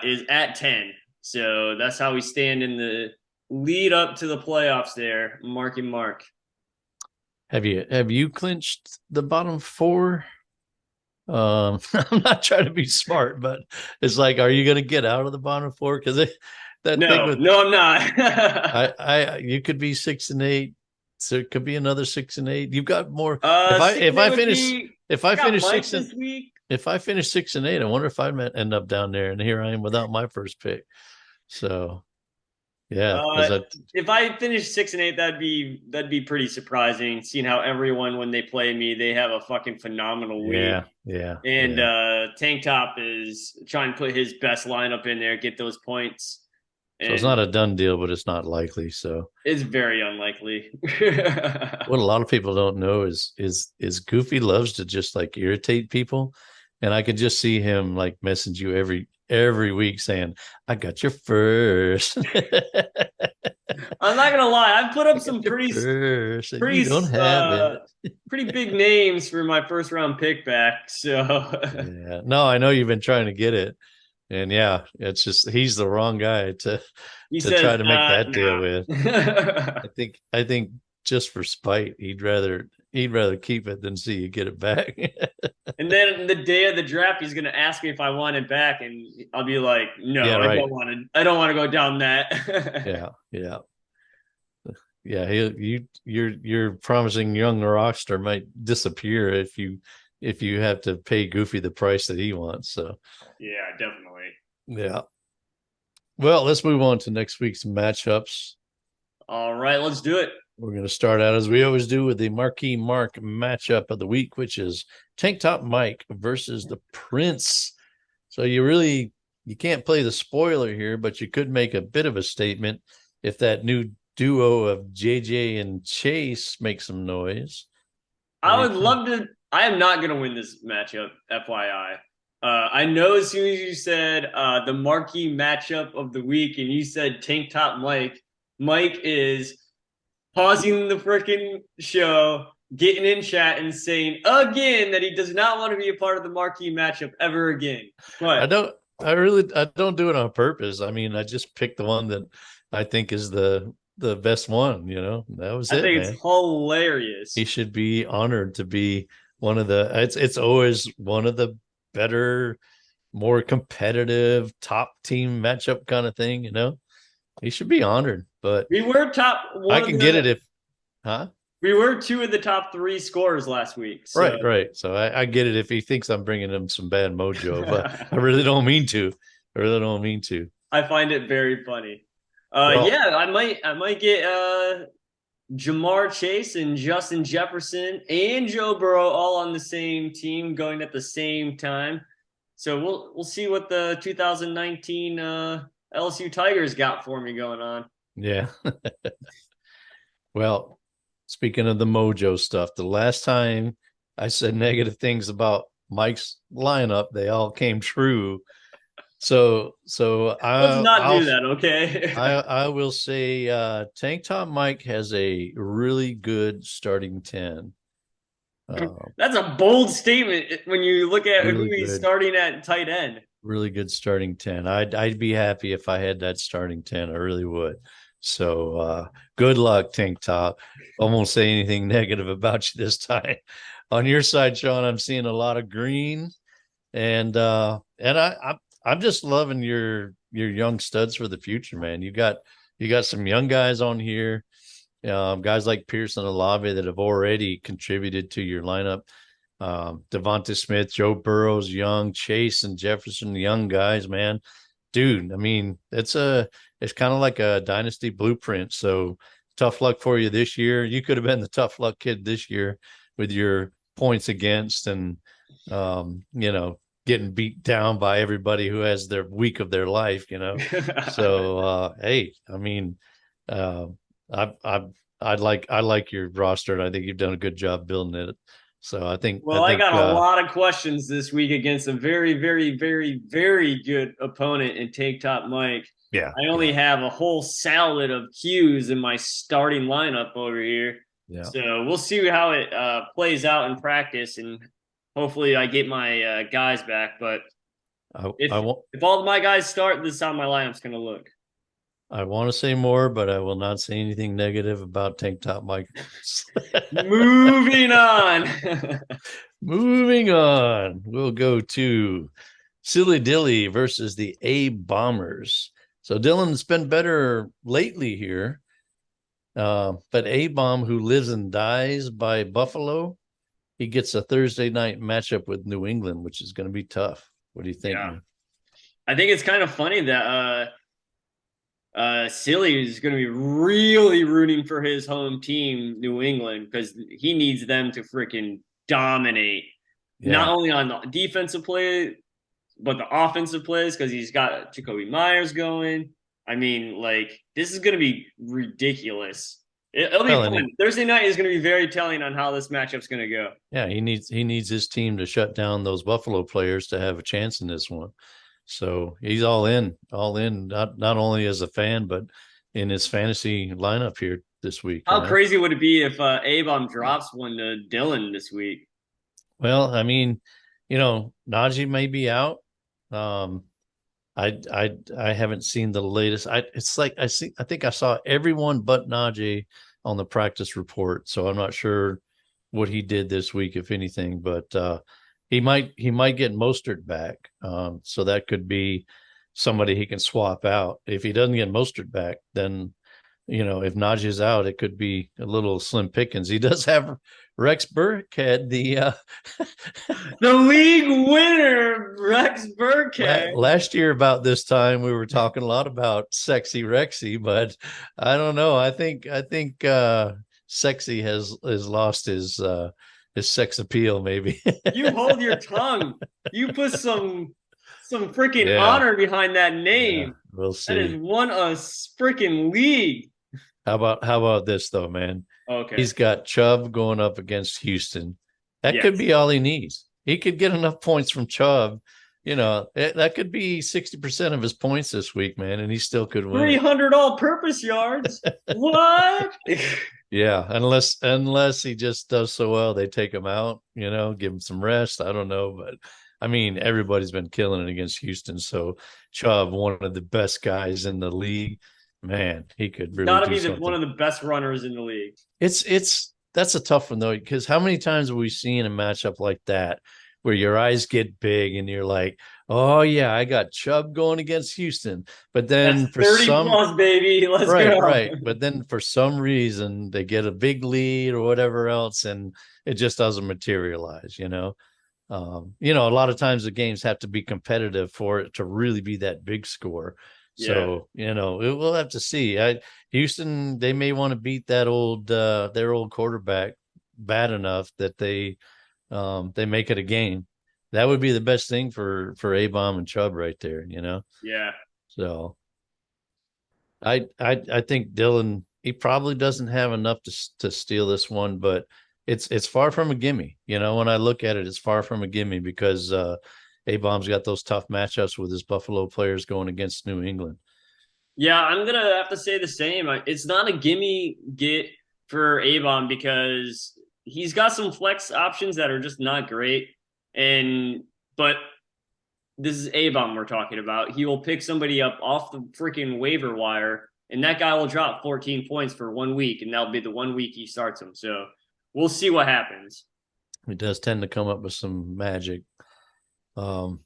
is at 10. So that's how we stand in the lead up to the playoffs. There, Marky Mark. Have you clinched the bottom four? I'm not trying to be smart, but it's like, are you going to get out of the bottom four? Because that thing No, with no, I'm not. you could be 6-8, so it could be another 6-8. You've got more. Six If and eight I would finish be. if I I got finish Mike six and this week. if I finish 6-8, I wonder if I might end up down there. And here I am without my first pick. So yeah, Uh, because I if I finish 6 and 8, that'd be pretty surprising. Seeing how everyone when they play me, they have a fucking phenomenal week. yeah yeah And yeah. Tank Top is trying to put his best lineup in there, get those points, So it's and not a done deal, but it's not likely. So it's very unlikely. what a lot of people don't know is Goofy loves to just like irritate people, and I can just see him like message you every week saying, "I got your first. I'm not gonna lie, I put I up some got your pretty first, and you pretty don't have uh it." pretty big names for my first round pick back. So Yeah, no, I know you've been trying to get it, and yeah, it's just he's the wrong guy to he try says, to make that deal with. nah. I think just for spite, he'd rather keep it than see you get it back. And then the day of the draft, he's gonna ask me if I want it back, and I'll be like, Yeah, "No, I right. don't want to. I don't want to go down that." Yeah, yeah, yeah. Your promising young rockster might disappear if if you have to pay Goofy the price that he wants. So Yeah, definitely. yeah. Well, let's move on to next week's matchups. All right, let's do it. We're going to start out as we always do with the Marquee Mark matchup of the week, which is Tank Top Mike versus the Prince. So you can't play the spoiler here, but you could make a bit of a statement if that new duo of JJ and Chase makes some noise. What I do you would think? love to. I am not going to win this matchup, FYI. I know as soon as you said the marquee matchup of the week and you said Tank Top Mike, Mike is pausing the freaking show, getting in chat and saying again that he does not want to be a part of the marquee matchup ever again. I But don't I don't do it on purpose. I mean, I just picked the one that I think is the best one, you know. That was I it, think it's man. He hilarious. should be honored to be one of the it's always one of the better, more competitive top team matchup kind of thing, you know. He should be honored, but We were top I one of can get it the. if huh? We were two of the top three scorers last week. So Right. So I get it if he thinks I'm bringing him some bad mojo, but I really don't mean to. I really don't mean to. I find it very funny. Well, Yeah, I might get Jamar Chase and Justin Jefferson and Joe Burrow all on the same team going at the same time. So we'll see what the 2019 LSU Tigers got for me going on. yeah. Well, speaking of the mojo stuff, the last time I said negative things about Mike's lineup, they all came true. So Let's not I'll do that, okay? I will say Tank Top Mike has a really good starting 10. That's a bold statement when you look at who Really he's good, starting at tight end. really good starting 10. I'd be happy if I had that starting 10. I really would. So good luck, Tank Top. I won't say anything negative about you this time. On your side, Sean, I'm seeing a lot of green, and I'm just loving your young studs for the future, man. You got some young guys on here, guys like Pearson and Olave that have already contributed to your lineup. Devonta Smith, Joe Burrows, Young, Chase, and Jefferson, young guys, man. Dude, I mean, it's kind of like a dynasty blueprint. So tough luck for you this year. You could have been the tough luck kid this year with your points against and getting beat down by everybody who has their week of their life, you know. So hey, I mean, uh I I like your roster and I think you've done a good job building it. So Well, I got a lot of questions this week against a very, very, very, very good opponent in Take Top Mike. yeah, I only yeah, have a whole salad of Qs in my starting lineup over here. yeah. So we'll see how it plays out in practice, and hopefully I get my guys back. But I if won't if all of my guys start, this is how my lineup's going to look. I want to say more, but I will not say anything negative about Tank Top Mike. Moving on. Moving on, we'll go to Silly Dilly versus the A Bombers. So Dylan's been better lately here, but A Bomb, who lives and dies by Buffalo, he gets a Thursday night matchup with New England, which is going to be tough. What do you think, Yeah, man? I think it's kind of funny that Silly is going to be really rooting for his home team, New England, because he needs them to freaking dominate, not Yeah, only on the defensive play, but the offensive plays, because he's got Jacoby Myers going. I mean, like, this is going to be ridiculous. It'll be well, fun. Thursday night is going to be very telling on how this matchup's going to go. he needs his team to shut down those Buffalo players to have a chance in this one. So he's all in, not only as a fan, but in his fantasy lineup here this week, you How know. crazy would it be if Abom drops one to Dylan this week? Well, I mean, Najee may be out. Um, I haven't seen the latest. It's like I think I saw everyone but Najee on the practice report, so I'm not sure what he did this week, if anything, but he might get Mostert back. So that could be somebody he can swap out. If he doesn't get Mostert back, then if Najee's out, it could be a little slim pickings. He does have Rex Burkhead, The league winner, Rex Burkhead. last year about this time we were talking a lot about sexy Rexy, but I don't know. I think sexy has lost his sex appeal, maybe. You hold your tongue. You put some freaking Yeah, honor behind that yeah, name. we'll That has see. won a freaking league. How about this though, man? Okay. He's got Chubb going up against Houston. That could Yes. be all he needs. He could get enough points from Chubb. That could be 60% of his points this week, man, and he still could win it. 300 all-purpose yards. What? Yeah, unless he just does so well, they take him out, give him some rest. I don't know, but I mean, everybody's been killing it against Houston. So Chubb, one of the best guys in the league, man, he could really Got to do be one something. of the best runners in the league. It's that's a tough one though, because how many times have we seen a matchup like that where your eyes get big and you're like, oh yeah, I got Chubb going against Houston, but That's then for 30 some plus, baby. Let's right, go. right. But then for some reason they get a big lead or whatever else, and it just doesn't materialize. A lot of times the games have to be competitive for it to really be that big score. Yeah. So, we'll have to see. Houston, they may want to beat that their old quarterback bad enough that they make it a game. That would be the best thing for A-Bomb and Chubb right there. Yeah. So I think Dylan, he probably doesn't have enough to steal this one, but it's far from a gimme. When I look at it, it's far from a gimme because A Bomb's got those tough matchups with his Buffalo players going against New England. Yeah, I'm gonna have to say the same. It's not a gimme get for Avon because he's got some flex options that are just not great. And but this is Avon we're talking about. He will pick somebody up off the freaking waiver wire, and that guy will drop 14 points for 1 week, and that'll be the 1 week he starts him. So we'll see what happens. He does tend to come up with some magic. Um,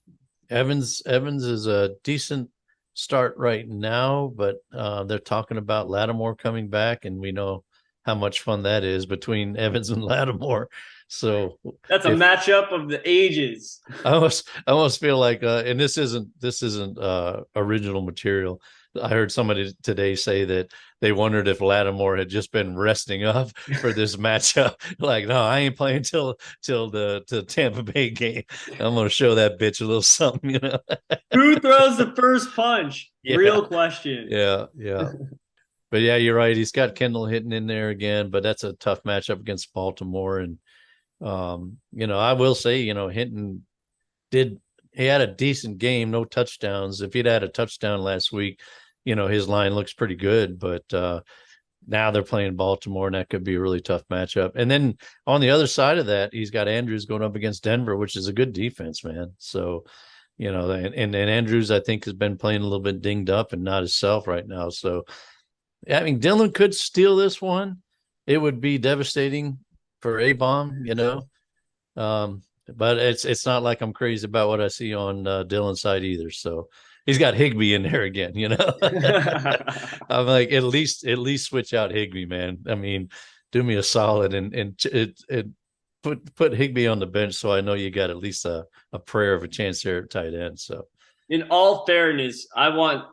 Evans is a decent start right now, but they're talking about Lattimore coming back, and we know how much fun that is between Evans and Lattimore. So That's a if matchup of the ages. I almost feel like, and this isn't original material. I heard somebody today say that they wondered if Lattimore had just been resting up for this matchup. Like, no, I ain't playing till the Tampa Bay game. I'm gonna show that bitch a little something. Who throws the first punch? Yeah, Real question. yeah, yeah. But yeah, you're right. He's got Kendall hitting in there again, but that's a tough matchup against Baltimore. And I will say, Hinton did he had a decent game, no touchdowns. If he'd had a touchdown last week, his line looks pretty good. But now they're playing Baltimore, and that could be a really tough matchup. And then on the other side of that, he's got Andrews going up against Denver, which is a good defense, man. So, and Andrews, I think, has been playing a little bit dinged up and not himself right now. So, I mean, Dylan could steal this one. It would be devastating for A-Bomb. But it's not like I'm crazy about what I see on Dylan's side either. So he's got Higbee in there again. I'm like, at least switch out Higbee, man. I mean, do me a solid and put Higbee on the bench so I know you got at least a prayer of a chance there at tight end. So In all fairness, I want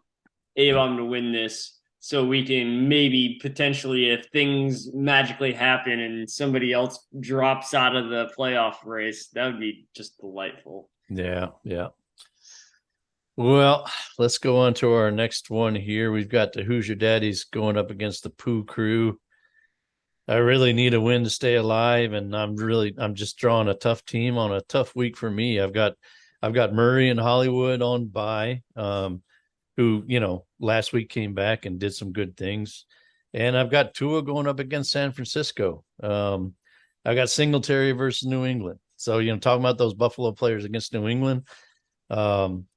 Avon to win this so we can maybe potentially, if things magically happen and somebody else drops out of the playoff race, that would be just delightful. yeah, yeah. Well, let's go on to our next one here. We've got the Hoosier Daddies going up against the Pooh Crew. I really need a win to stay alive, and I'm just drawing a tough team on a tough week for me. I've got Murray and Hollywood on bye. Who, last week came back and did some good things. And I've got Tua going up against San Francisco. I got Singletary versus New England. So, talking about those Buffalo players against New England. I'm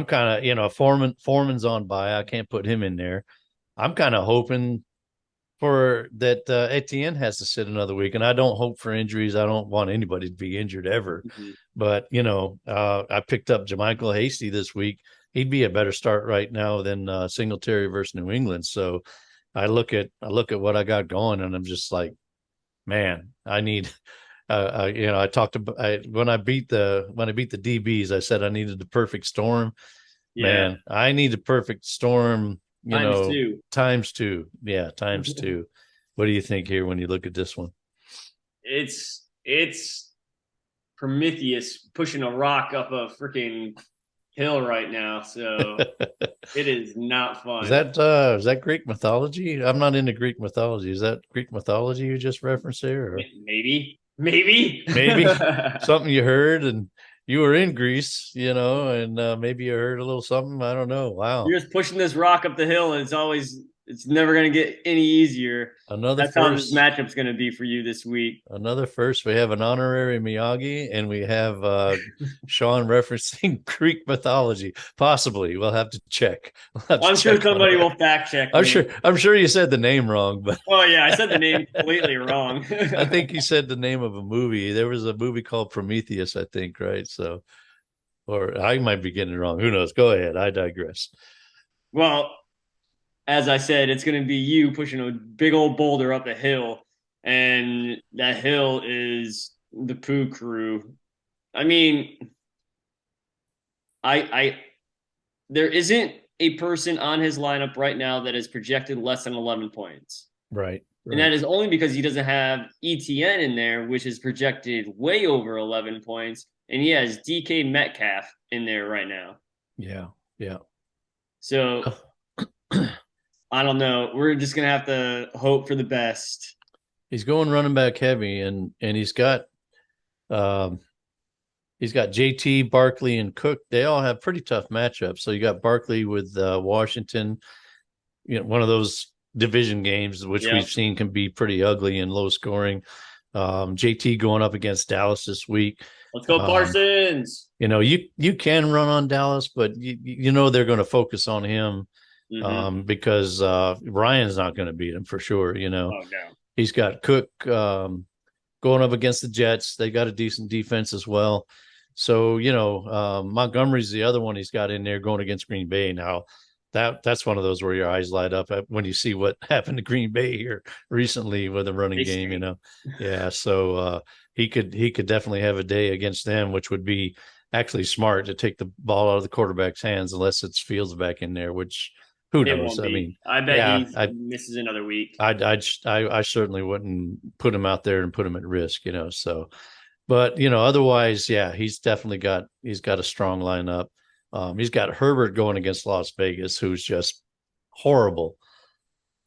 kind of, Foreman's on bye. I can't put him in there. I'm kind of hoping for that Etienne has to sit another week, and I don't hope for injuries. I don't want anybody to be injured ever. Mm-hmm. But I picked up Jermichael Hasty this week he'd be a better start right now than Singletary versus New England. So I look at what I got going, and I'm just like, man, I need. I talked about when I beat the DBs, I said I needed the perfect storm. Yeah, Man, I need the perfect storm. times two. Times two. Yeah, times two. What do you think here when you look at this one? It's Prometheus pushing a rock up a freaking hill right now, so it is not fun. Is that Greek mythology? I'm not into Greek mythology. Is that Greek mythology you just referenced there, or Maybe. maybe something you heard and you were in Greece, and maybe you heard a little something. I don't know. Wow, You're just pushing this rock up the hill, and it's never going to get any easier. another That's how this first. matchup's going to be for you this week. Another first. We have an honorary Miyagi, and we have Sean referencing Greek mythology. Possibly, we'll have to check. We'll have to I'm sure check on somebody that. will fact check I'm me. sure. I'm sure you said the name wrong, but Oh yeah, I said the name completely wrong. I think you said the name of a movie. There was a movie called Prometheus, I think, right? So, or I might be getting it wrong. Who knows? Go ahead. I digress. Well, as I said, it's going to be you pushing a big old boulder up a hill, and that hill is the Pooh Crew. I mean, I there isn't a person on his lineup right now that is projected less than 11 points. Right. And that Right. is only because he doesn't have ETN in there, which is projected way over 11 points. And he has DK Metcalf in there right now. Yeah. Yeah. So I don't know. We're just going to have to hope for the best. He's going running back heavy, and um, he's got JT, Barkley, and Cook. They all have pretty tough matchups. So you got Barkley with Washington, one of those division games which Yeah. we've seen can be pretty ugly and low scoring. JT going up against Dallas this week. Let's go, Um, Parsons. you can run on Dallas, but you know they're going to focus on him Mm-hmm. because Ryan's not going to beat him for sure. Oh, no. He's got Cook going up against the Jets. They got a decent defense as well. So Montgomery's the other one he's got in there going against Green Bay. Now that's one of those where your eyes light up when you see what happened to Green Bay here recently with the running game. Yeah. So he could definitely have a day against them, which would be actually smart to take the ball out of the quarterback's hands unless it's Fields back in there, which who It knows? won't I be. mean, I bet yeah, he misses another week. I certainly wouldn't put him out there and put him at risk. So, but otherwise, yeah, he's got a strong lineup. He's got Herbert going against Las Vegas, who's just horrible,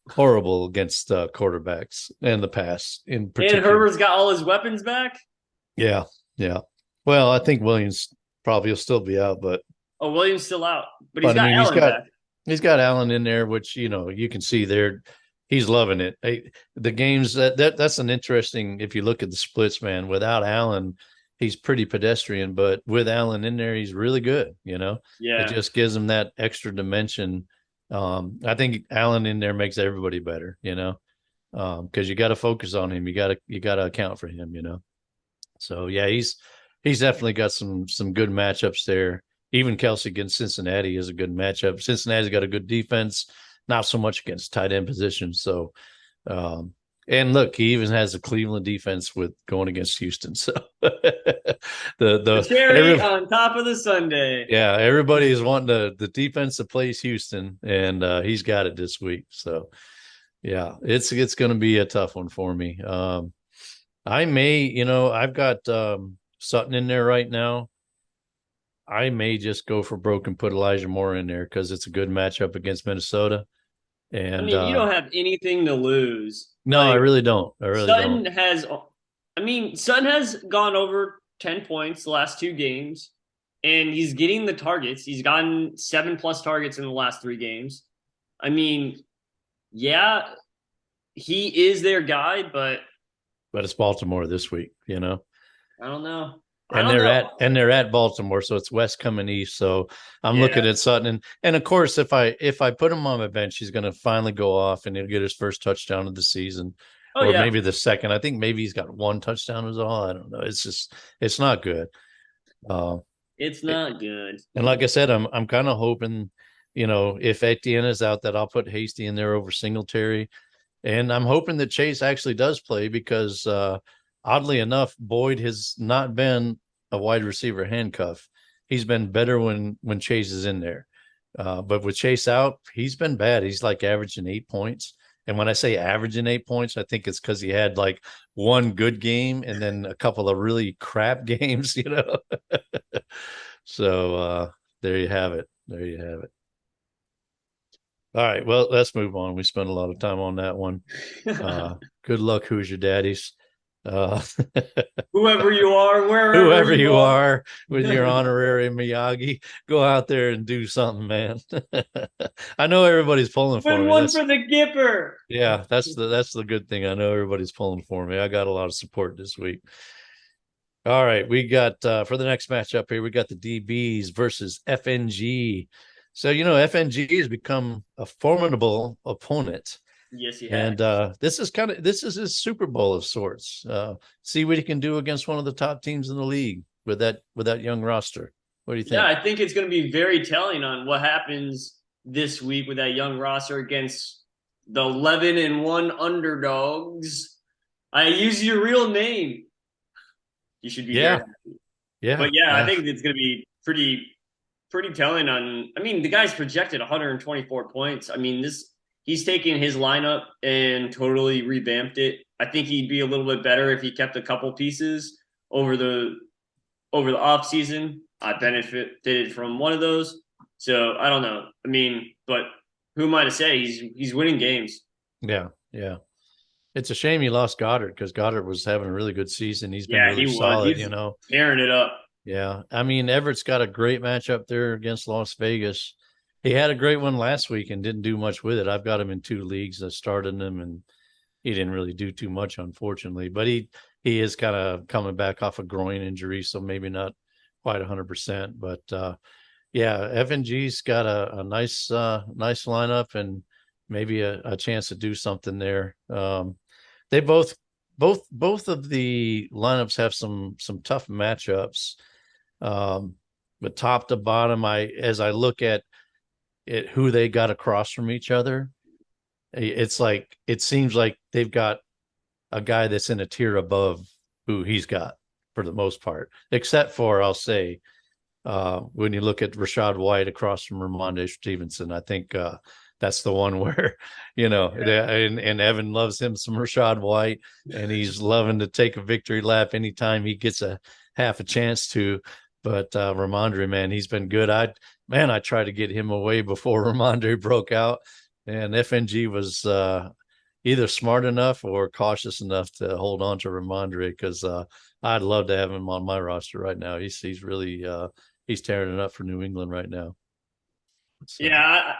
horrible against quarterbacks and the pass in And particular. Herbert's got all his weapons back. Yeah, yeah. Well, I think Williams probably will still be out, Oh, Williams still out, but he's but I got mean, Allen back. he's got Allen in there, which you can see there. He's loving it. The games that's an interesting. If you look at the splits, man, without Allen, he's pretty pedestrian, but with Allen in there, he's really good. It Yeah. just gives him that extra dimension. I think Allen in there makes everybody better. Because you got to focus on him. You got to account for him. So yeah, he's definitely got some good matchups there. Even Kelsey against Cincinnati is a good matchup. Cincinnati's got a good defense, not so much against tight end positions. So, and look, he even has a Cleveland defense with going against Houston. So, The the cherry on top of the Sunday. yeah, everybody is wanting the defense that plays Houston, and he's got it this week. So, yeah, it's going to be a tough one for me. I may, I've got Sutton in there right now. I may just go for broke and put Elijah Moore in there because it's a good matchup against Minnesota. I And mean, you don't have anything to lose. no, I Like really don't. I really don't. Sutton has, Sutton has gone over 10 points the last two games, and he's getting the targets. He's gotten 7+ targets in the last 3 games. I mean, yeah, he is their guy, but But it's Baltimore this week, I don't know. I and don't they're know. at Baltimore, so it's West coming east. So I'm looking Yeah. at Sutton, and of course, if I put him on my bench, he's going to finally go off and he'll get his first touchdown of the season, Oh, or yeah. maybe the second. I think maybe he's got one touchdown is all. I don't know. It's not good. It's not good. And like I said, I'm kind of hoping, if Etienne is out, that I'll put Hasty in there over Singletary. And I'm hoping that Chase actually does play because oddly enough, Boyd has not been a wide receiver handcuff. He's been better when Chase is in there. But with Chase out, he's been bad. He's like averaging 8 points. And when I say averaging 8 points, I think it's because he had like one good game and then a couple of really crap games. So there you have it. There you have it. All right. Well, let's move on. We spent a lot of time on that one. Good luck, who's your daddies? Uh, Whoever you are, wherever whoever you you are. are with your honorary Miyagi, go out there and do something, man. I know everybody's pulling for Win me. one That's for the Gipper. Yeah, that's the good thing. I know everybody's pulling for me. I got a lot of support this week. All right, we got for the next matchup here, we got the DBs versus FNG. So FNG has become a formidable opponent. Yes, he has. And this is his Super Bowl of sorts. See what he can do against one of the top teams in the league with that young roster. What do you Yeah, think? I think it's going to be very telling on what happens this week with that young roster against the 11-1 underdogs. I use your real name. You should be very Yeah, happy. yeah, But yeah, I yeah, think it's going to be pretty telling on. I mean, the guy's projected 124 points. I mean, this he's taken his lineup and totally revamped it. I think he'd be a little bit better if he kept a couple pieces over the off season. I benefited from one of those. So I don't know. I mean, but who am I to say? He's winning games. yeah, yeah. It's a shame he lost Goddard because Goddard was having a really good season. He's been Yeah, he really was. solid, He's tearing it up. Yeah. I mean, Everett's got a great matchup there against Las Vegas. He had a great one last week and didn't do much with it. I've got him in 2 leagues. I started him and he didn't really do too much, unfortunately. But he is kind of coming back off a groin injury, so maybe not quite 100%. But yeah, FNG's got a nice lineup and maybe a chance to do something there. They both of the lineups have some tough matchups. But top to bottom, as I look at it, who they got across from each other, it's like it seems like they've got a guy that's in a tier above who he's got for the most part, except for I'll say when you look at Rashad White across from Ramondre Stevenson, I think that's the one where and Evan loves him some Rashad White, and he's loving to take a victory lap anytime he gets a half a chance to. But Ramondre, man, he's been good. I tried to get him away before Ramondre broke out, and FNG was either smart enough or cautious enough to hold on to Ramondre because I'd love to have him on my roster right now. He's really he's tearing it up for New England right now. So. Yeah,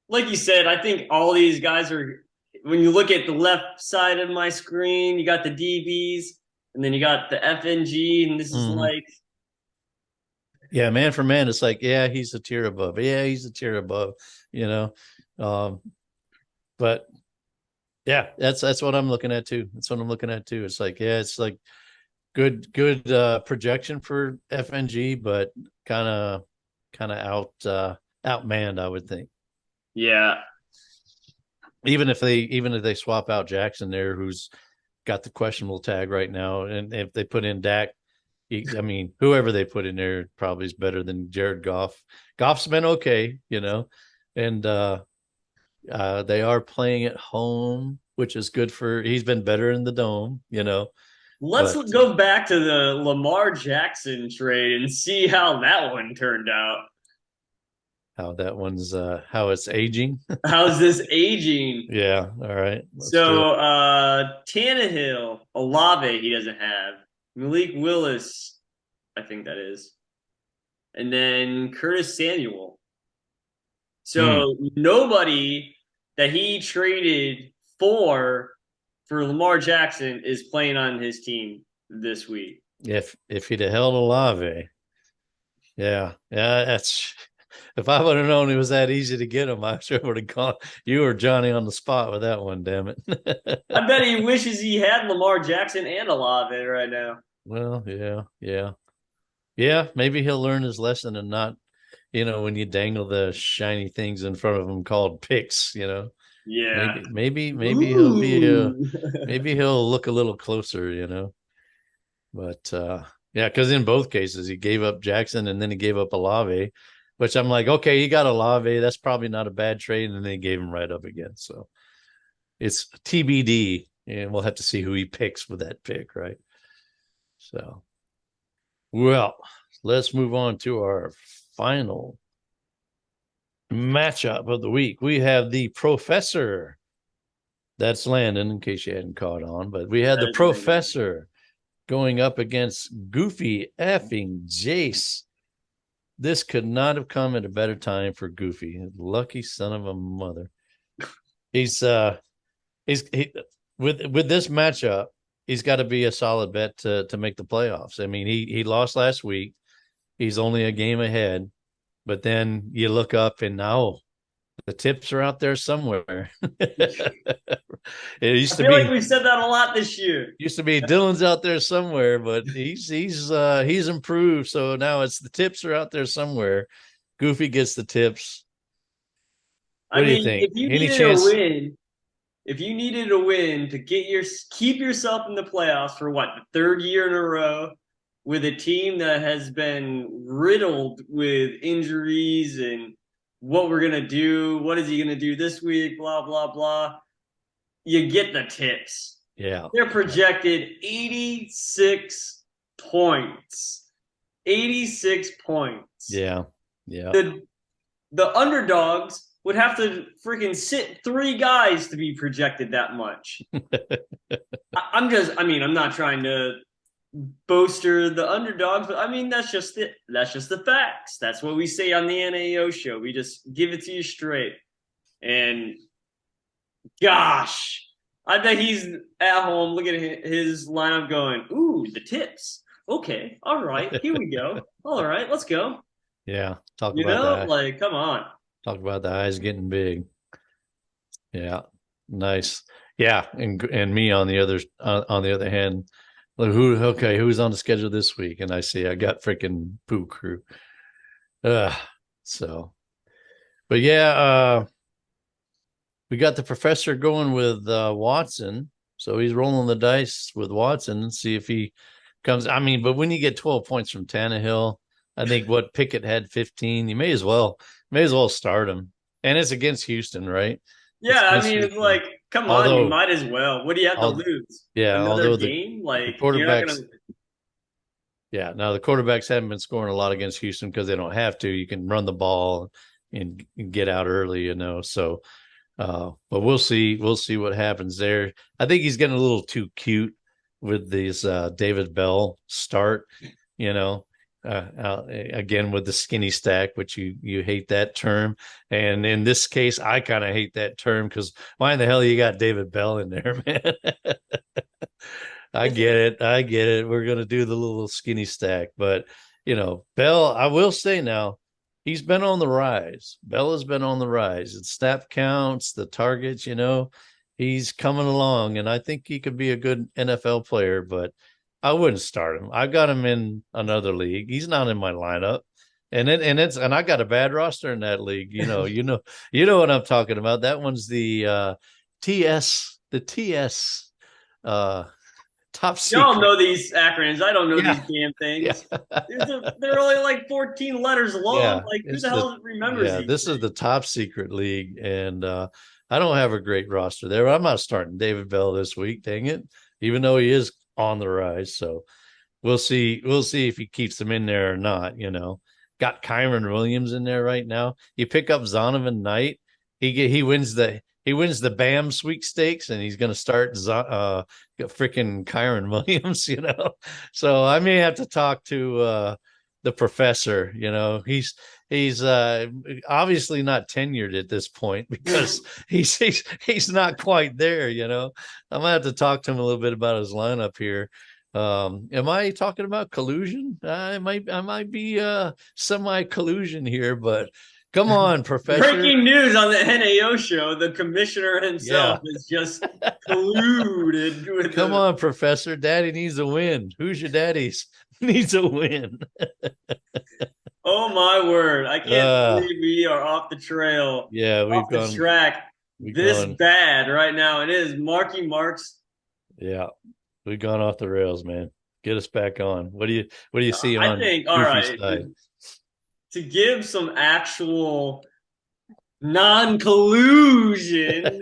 like you said, I think all these guys are. When you look at the left side of my screen, you got the DBs, and then you got the FNG, and this is Mm-hmm. like, Yeah, man for man, it's like, yeah, he's a tier above. Yeah, he's a tier above, you know. Um, but yeah, that's what I'm looking at too. That's what I'm looking at too. It's like, yeah, it's like good projection for FNG, but kind of outmanned, I would think. yeah. Even if they swap out Jackson there, who's got the questionable tag right now, and if they put in Dak, I mean, whoever they put in there probably is better than Jared Goff. Goff's been okay, and they are playing at home, which is good for. He's been better in the dome. Let's But go back to the Lamar Jackson trade and see how that one turned out. how it's aging. How's this aging? Yeah, all right, let's do it. So Tannehill, Olave, he doesn't have. Malik Willis, I think that is. And then Curtis Samuel. Hmm. So nobody that he traded for Lamar Jackson is playing on his team this week. If he'd have held Olave, yeah, that's. If I would have known it was that easy to get him, I sure would have gone. You were Johnny on the spot with that one. Damn it. I bet he wishes he had Lamar Jackson and Olave right now. Well, yeah, yeah. Yeah, maybe he'll learn his lesson and not, when you dangle the shiny things in front of him called picks, Yeah. maybe he'll be Ooh. maybe he'll look a little closer. But yeah, because in both cases he gave up Jackson and then he gave up Olave, which I'm like, okay, you got Olave, that's probably not a bad trade, and then he gave him right up again. So it's TBD, and we'll have to see who he picks with that pick, right? So, well, let's move on to our final matchup of the week. We have the professor. That's Landon, in case you hadn't caught on, but we had That the is amazing. professor going up against Goofy effing Jace. This could not have come at a better time for Goofy. Lucky son of a mother. He's he with this matchup, he's got to be a solid bet to make the playoffs. I mean, he lost last week. He's only a game ahead, but then you look up and now the tips are out there somewhere. It I used to feel like be we've said that a lot this year. Dylan's out there somewhere, but he's improved. So now it's the tips are out there somewhere. Goofy gets the tips. I What do you mean, think? Any chance? if you needed a win to keep yourself in the playoffs for what, the third year in a row with a team that has been riddled with injuries and what we're gonna do, what is he gonna do this week, blah blah blah. You get the tips. Yeah. They're Yeah. projected 86 points. 86 points. Yeah. Yeah. The the underdogs would have to freaking sit three guys to be projected that much. I mean, I'm not trying to boaster the underdogs, but I mean that's just the facts. That's what we say on the NAO show. We just give it to you straight. And gosh, I bet he's at home looking at his lineup going, ooh, the tips. Okay, all right, here we go. All right, let's go. Yeah. Talk about that. Like, come on. Talk about the eyes getting big. Yeah. Nice. Yeah. And me on the other hand, like who's on the schedule this week? And I see I got freaking Poo Crew. Uh so but yeah, we got the professor going with Watson. So he's rolling the dice with Watson and see if he comes. I mean, but when you get 12 points from Tannehill, I think what Pickett had 15, you may as well start him. And it's against Houston, right? It's Yeah, I against mean, it's Houston. like, come on, you Although, might as well. What do you have to all lose? yeah, Another although game? the Like, you're not quarterbacks, gonna. yeah, now the quarterbacks haven't been scoring a lot against Houston because they don't have to. You can run the ball and get out early. So but we'll see. We'll see what happens there. I think he's getting a little too cute with these David Bell start. You know, again with the skinny stack, which you hate that term, and in this case, I kind of hate that term because why in the hell you got David Bell in there, man? I It's get it. I get it. We're gonna do the little skinny stack, but Bell. I will say now, he's been on the rise. Bell has been on the rise. It's snap counts, the targets. He's coming along, and I think he could be a good NFL player. But I wouldn't start him. I got him in another league. He's not in my lineup, and I got a bad roster in that league. You know what I'm talking about. That one's the TS uh top y'all secret. know these acronyms. I don't know Yeah. these damn Yeah. things. They're only like 14 letters long. Yeah. Like, who It's the the hell remembers yeah, these this is the things? top secret league. And I don't have a great roster there. I'm not starting David Bell this week, dang it. Even though he is on the rise. So we'll see. We'll see if he keeps them in there or not. Got Kyron Williams in there right now. You pick up Zonovan Knight, he wins the BAM sweepstakes, and he's going to start freaking Kyron Williams. So I may have to talk to the professor. He's obviously not tenured at this point because he's not quite there. I'm gonna have to talk to him a little bit about his lineup here. Am I talking about collusion? I might be semi collusion here, but Come on, Professor. Breaking news on the NAO show: the commissioner himself Yeah. is just colluded with Come the. on, Professor. Daddy needs a win. Who's your daddy's? Needs a win. Oh my word! I can't Uh, believe we are off the trail, yeah, off the track we've this gone, bad right now. It is Marky Marks. yeah, we've gone off the rails, man. Get us back on. What do you see I on think, all Goofy's right, side? to give some actual non-collusion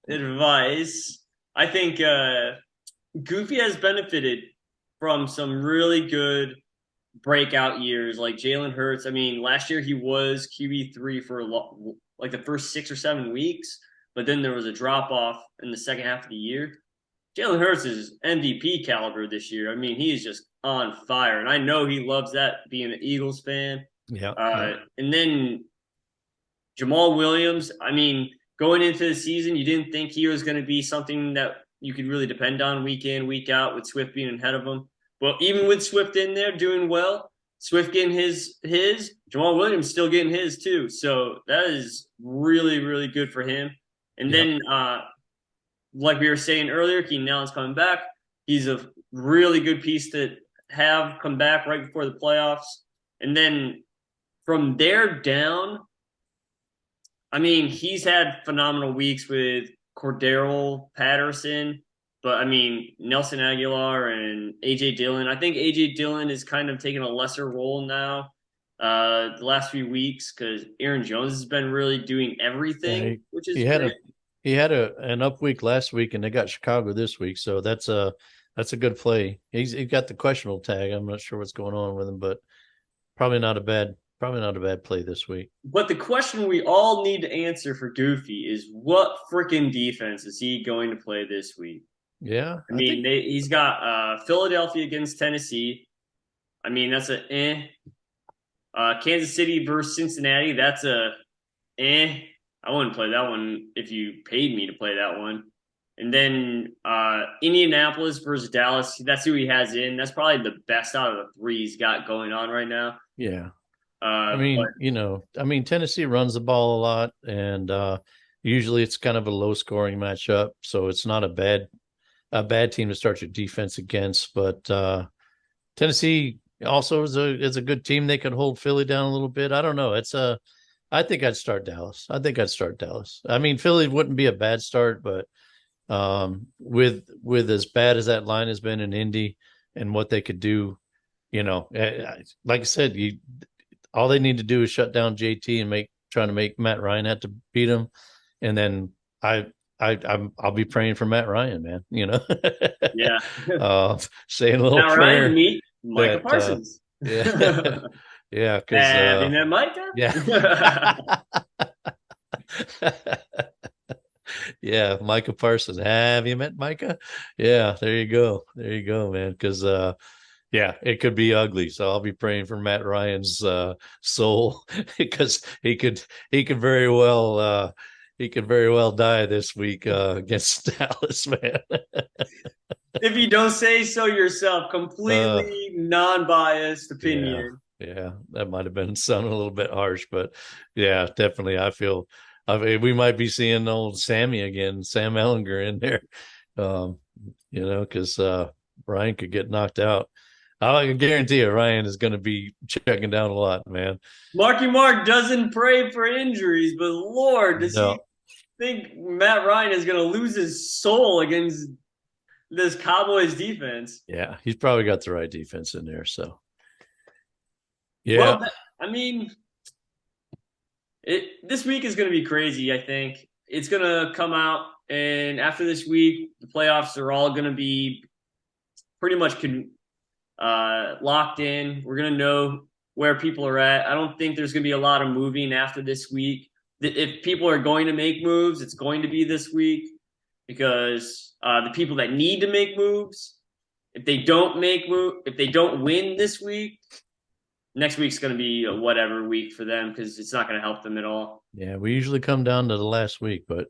advice, I think Goofy has benefited from some really good breakout years, like Jalen Hurts. I mean, last year he was QB3 for like the first 6 or 7 weeks, but then there was a drop off in the second half of the year. Jalen Hurts is MVP caliber this year. I mean, he is just on fire, and I know he loves that being an Eagles fan. Yeah, yeah. And then Jamal Williams. I mean, going into the season, you didn't think he was going to be something that you could really depend on week in, week out, with Swift being ahead of him. But even with Swift in there doing well, Swift getting his Jamal Williams still getting his too. So that is really, really good for him. And Yep. then like we were saying earlier, Keenan Allen's coming back. He's a really good piece to have come back right before the playoffs. And then from there down, I mean, he's had phenomenal weeks with Cordero Patterson, but I mean, Nelson Aguilar and AJ Dillon. I think AJ Dillon is kind of taking a lesser role now the last few weeks because Aaron Jones has been really doing Yeah, everything, which he is had great. a an up week last week, and they got Chicago this week, so that's a good play. He got the questionable tag. I'm not sure what's going on with him, but probably not a bad play this week. But the question we all need to answer for Goofy is what freaking defense is he going to play this week? Yeah, I I mean, think he's got Philadelphia against Tennessee. I mean, that's a eh. Kansas City versus Cincinnati. That's a eh. I wouldn't play that one if you paid me to play that one. And then Indianapolis versus Dallas. That's who he has in. That's probably the best out of the three he's got going on right now. yeah. But I mean, Tennessee runs the ball a lot, and usually it's kind of a low scoring matchup, so it's not a bad team to start your defense against. But Tennessee also is a good team. They could hold Philly down a little bit. I don't know. I think I'd start Dallas. I think I'd start Dallas. I mean, Philly wouldn't be a bad start, but with as bad as that line has been in Indy and what they could do, like I said, all they need to do is shut down JT and trying to make Matt Ryan have to beat him, and then I'll be praying for Matt Ryan, man. yeah. Saying a little Now, Ryan, prayer meet Micah that Parsons. yeah, yeah, because Have you met Micah? yeah, yeah, Micah Parsons. Have you met Micah? Yeah, there you go, man. Because yeah, it could be ugly. So I'll be praying for Matt Ryan's soul because he could very well die this week against Dallas, man. If you don't say so yourself, uh, completely non-biased yeah, opinion. yeah, that might have been sounding a little bit harsh, but yeah, definitely. I mean, we might be seeing old Sammy again, Sam Ellinger in there, um, because Ryan could get knocked out. I can guarantee you, Ryan is going to be checking down a lot, man. Marky Mark doesn't pray for injuries, but Lord, does he No, think Matt Ryan is going to lose his soul against this Cowboys defense? yeah, he's probably got the right defense in there. So, Well, yeah, I mean, this week is going to be crazy. I think it's going to come out, and after this week, the playoffs are all going to be pretty much locked in. We're going to know where people are at. I don't think there's going to be a lot of moving after this week. If people are going to make moves, it's going to be this week because the people that need to make moves, if they don't win this week, next week's going to be a whatever week for them because it's not going to help them at all. yeah. We usually come down to the last week, but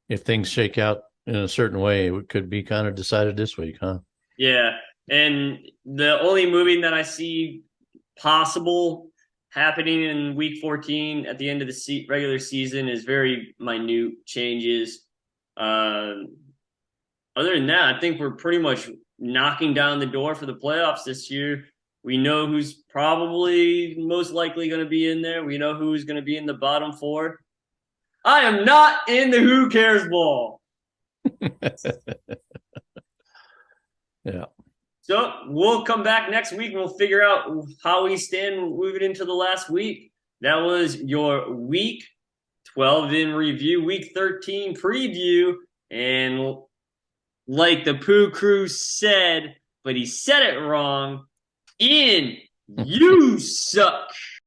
if things shake out in a certain way, it could be kind of decided this week, huh? Yeah. And the only moving that I see possible happening in week 14 at the end of the regular season is very minute changes. Other than that, I think we're pretty much knocking down the door for the playoffs this year. We know who's probably most likely going to be in there. We know who's going to be in the bottom four. I am not in the Who Cares Bowl. Yeah. So we'll come back next week and we'll figure out how we stand moving into the last week. That was your week 12 in review, week 13 preview. And like the Pooh Crew said, but he said it wrong, Ian, you suck.